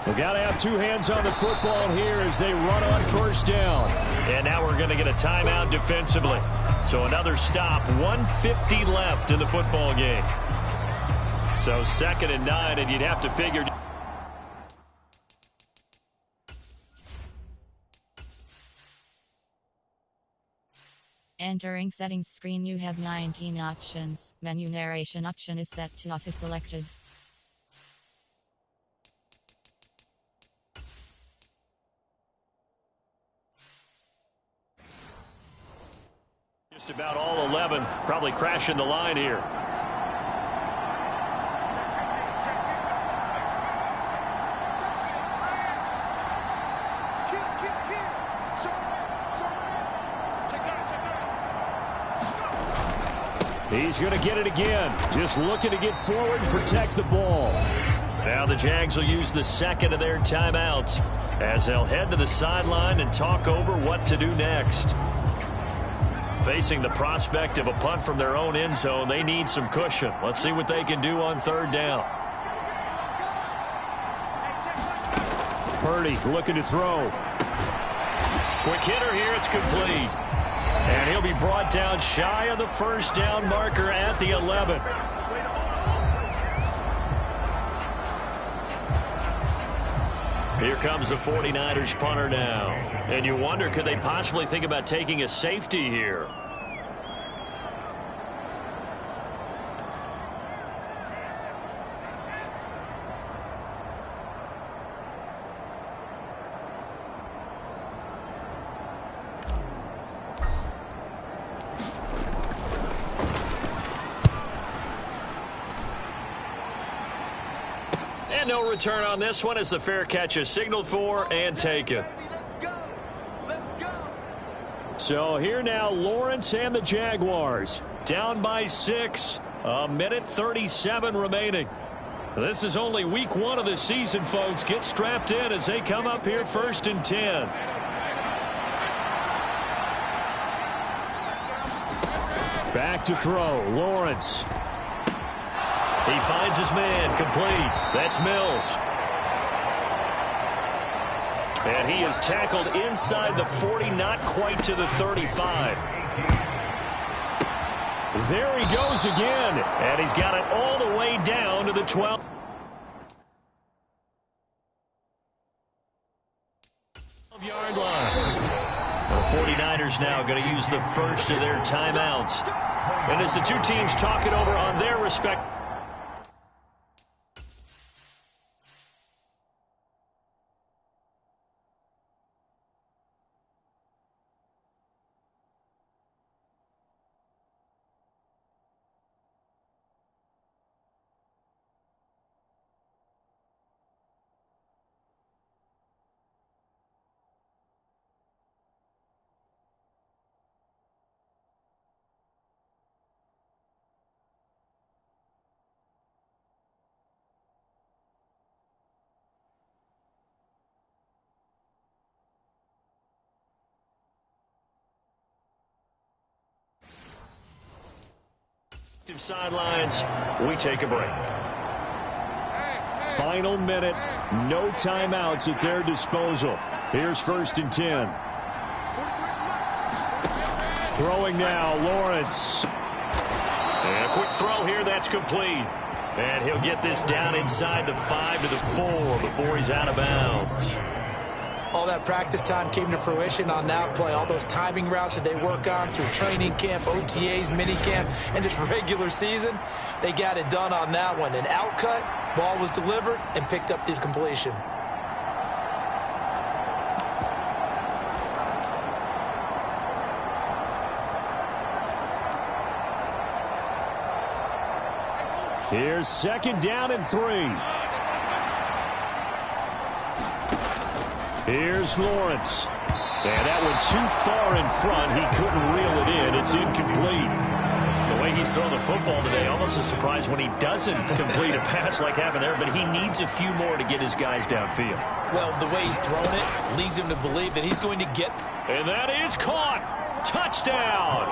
We've got to have 2 hands on the football here as they run on 1st down. And now we're going to get a timeout defensively. So another stop, 1:50 left in the football game. So 2nd and 9, and you'd have to figure. Entering settings screen, you have 19 options. Menu narration option is set to off is selected. Just about all 11, probably crashing the line here. He's going to get it again. Just looking to get forward and protect the ball. Now the Jags will use the 2nd of their timeouts as they'll head to the sideline and talk over what to do next. Facing the prospect of a punt from their own end zone, they need some cushion. Let's see what they can do on 3rd down. Purdy looking to throw. Quick hitter here, it's complete. And he'll be brought down shy of the 1st down marker at the 11. Here comes the 49ers punter now. And you wonder, could they possibly think about taking a safety here? And no return on this one as the fair catch is signaled for and taken. So here now, Lawrence and the Jaguars. Down by 6. 1:37 remaining. This is only week 1 of the season, folks. Get strapped in as they come up here 1st and 10. Back to throw, Lawrence. He finds his man, complete. That's Mills. And he is tackled inside the 40, not quite to the 35. There he goes again. And he's got it all the way down to the 12. Yard line. The 49ers now going to use the 1st of their timeouts. And as the 2 teams talk it over on their respective. Sidelines, we take a break. Final minute, no timeouts at their disposal. Here's 1st and 10. Throwing now, Lawrence. And a quick throw here, that's complete. And he'll get this down inside the 5 to the 4 before he's out of bounds. All that practice time came to fruition on that play. All those timing routes that they work on through training camp, OTAs, minicamp, and just regular season, they got it done on that one. An outcut, ball was delivered, and picked up the completion. Here's 2nd down and 3. Here's Lawrence. And that went too far in front. He couldn't reel it in. It's incomplete. The way he's throwing the football today, almost a surprise when he doesn't complete a pass like happened there, but he needs a few more to get his guys downfield. Well, the way he's thrown it leads him to believe that he's going to get. And that is caught. Touchdown.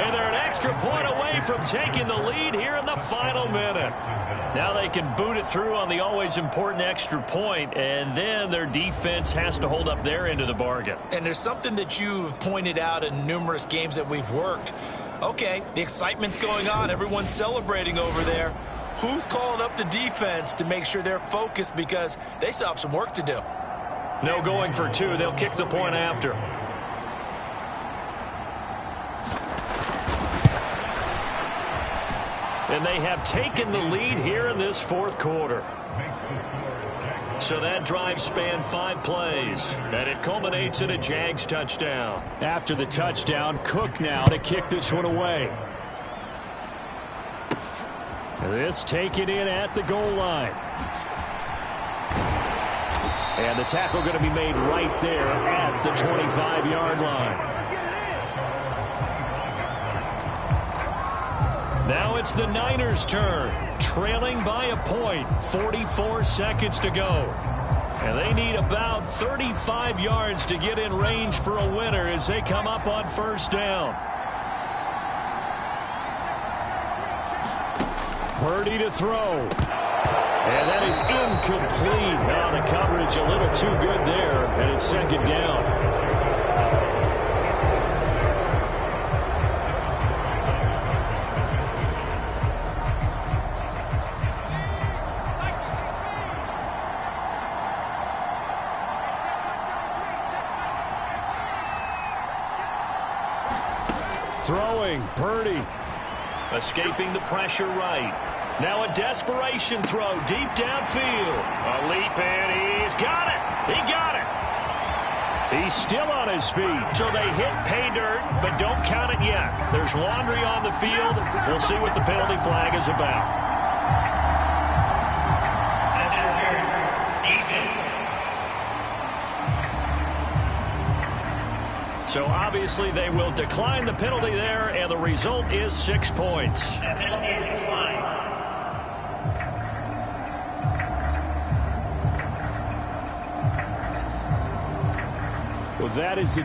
And they're an extra point away from taking the lead here in the final minute. Now they can boot it through on the always important extra point, and then their defense has to hold up their end of the bargain. And there's something that you've pointed out in numerous games that we've worked. Okay, the excitement's going on. Everyone's celebrating over there. Who's calling up the defense to make sure they're focused, because they still have some work to do? No going for 2. They'll kick the point after. And they have taken the lead here in this 4th quarter. So that drive spanned 5 plays, and it culminates in a Jags touchdown. After the touchdown, Cook now to kick this one away. This taken in at the goal line. And the tackle going to be made right there at the 25-yard line. Now it's the Niners' turn, trailing by a point, 44 seconds to go. And they need about 35 yards to get in range for a winner as they come up on 1st down. Purdy to throw. And that is incomplete. Now the coverage a little too good there, and it's 2nd down. Throwing, Purdy. Escaping the pressure right. Now a desperation throw deep downfield. A leap in. He's got it. He got it. He's still on his feet. So they hit pay dirt, but don't count it yet. There's laundry on the field. We'll see what the penalty flag is about. So obviously they will decline the penalty there, and the result is 6 points. Well, that is it.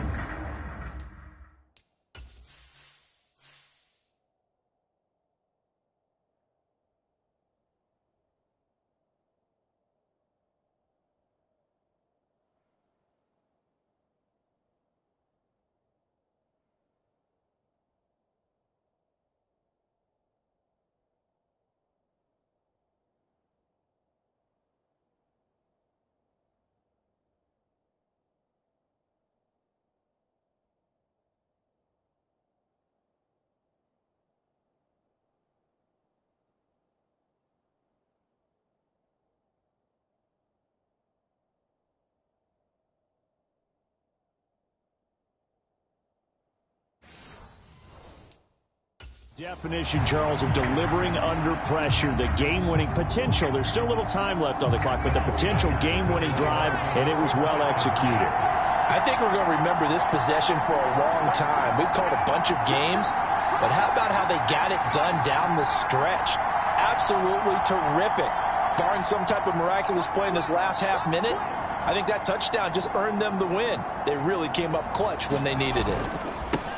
Definition, Charles, of delivering under pressure, the game-winning potential. There's still a little time left on the clock, but the potential game-winning drive, and it was well executed. I think we're going to remember this possession for a long time. We've called a bunch of games, but how about how they got it done down the stretch? Absolutely terrific. Barring some type of miraculous play in this last half minute, I think that touchdown just earned them the win. They really came up clutch when they needed it.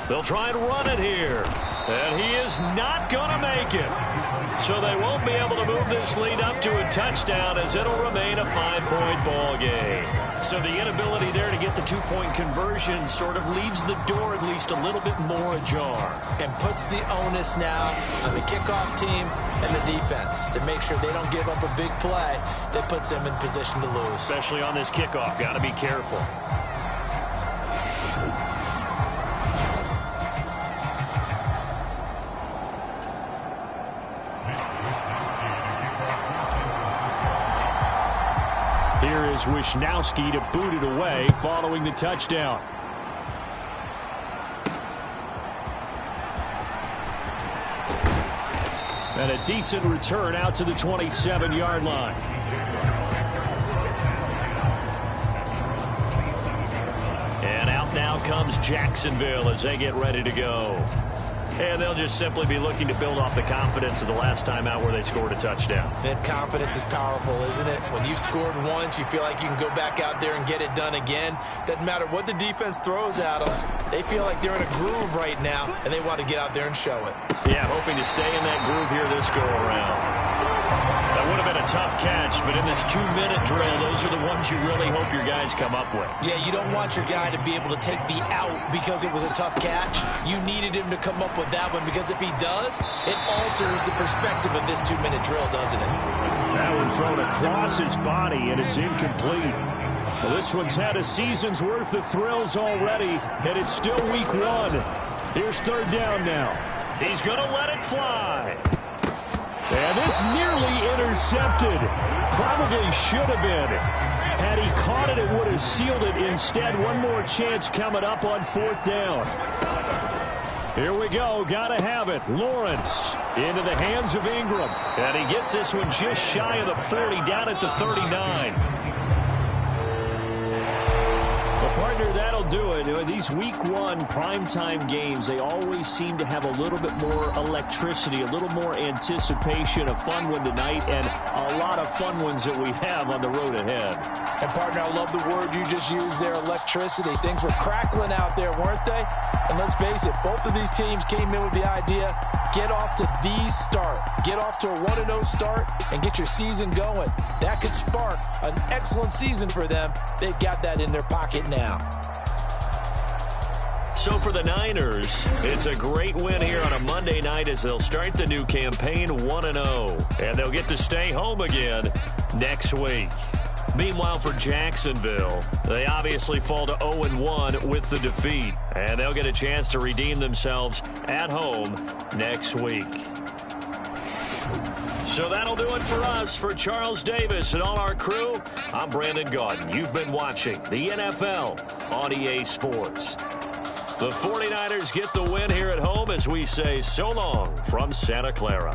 They'll try and run it here. And he is not going to make it. So they won't be able to move this lead up to a touchdown as it'll remain a 5-point ball game. So the inability there to get the 2-point conversion sort of leaves the door at least a little bit more ajar. And puts the onus now on the kickoff team and the defense to make sure they don't give up a big play that puts them in position to lose. Especially on this kickoff. Got to be careful. Here is Wisnowski to boot it away following the touchdown. And a decent return out to the 27-yard line. And out now comes Jacksonville as they get ready to go. And they'll just simply be looking to build off the confidence of the last time out where they scored a touchdown. That confidence is powerful, isn't it? When you've scored once, you feel like you can go back out there and get it done again. Doesn't matter what the defense throws at them. They feel like they're in a groove right now, and they want to get out there and show it. Yeah, hoping to stay in that groove here this go-around. That would have been a tough catch, but in this 2-minute drill, those are the ones you really hope your guys come up with. Yeah, you don't want your guy to be able to take the out because it was a tough catch. You needed him to come up with that one because if he does, it alters the perspective of this 2-minute drill, doesn't it? That one thrown across his body, and it's incomplete. Well, this one's had a season's worth of thrills already, and it's still week 1. Here's 3rd down now. He's going to let it fly. And this nearly intercepted. Probably should have been. Had he caught it, it would have sealed it. Instead, one more chance coming up on 4th down. Here we go. Gotta have it. Lawrence into the hands of Ingram. And he gets this one just shy of the 40, down at the 39. Partner, that'll do it. These week 1 primetime games, they always seem to have a little bit more electricity, a little more anticipation. A fun one tonight, and a lot of fun ones that we have on the road ahead. And partner, I love the word you just used there, electricity. Things were crackling out there, weren't they? And let's face it, both of these teams came in with the idea, get off to the start. Get off to a 1-0 start and get your season going. That could spark an excellent season for them. They've got that in their pocket now. So for the Niners, it's a great win here on a Monday night as they'll start the new campaign 1-0. And they'll get to stay home again next week. Meanwhile, for Jacksonville, they obviously fall to 0-1 with the defeat. And they'll get a chance to redeem themselves at home next week. So that'll do it for us. For Charles Davis and all our crew, I'm Brandon Gaudin. You've been watching the NFL on EA Sports. The 49ers get the win here at home as we say so long from Santa Clara.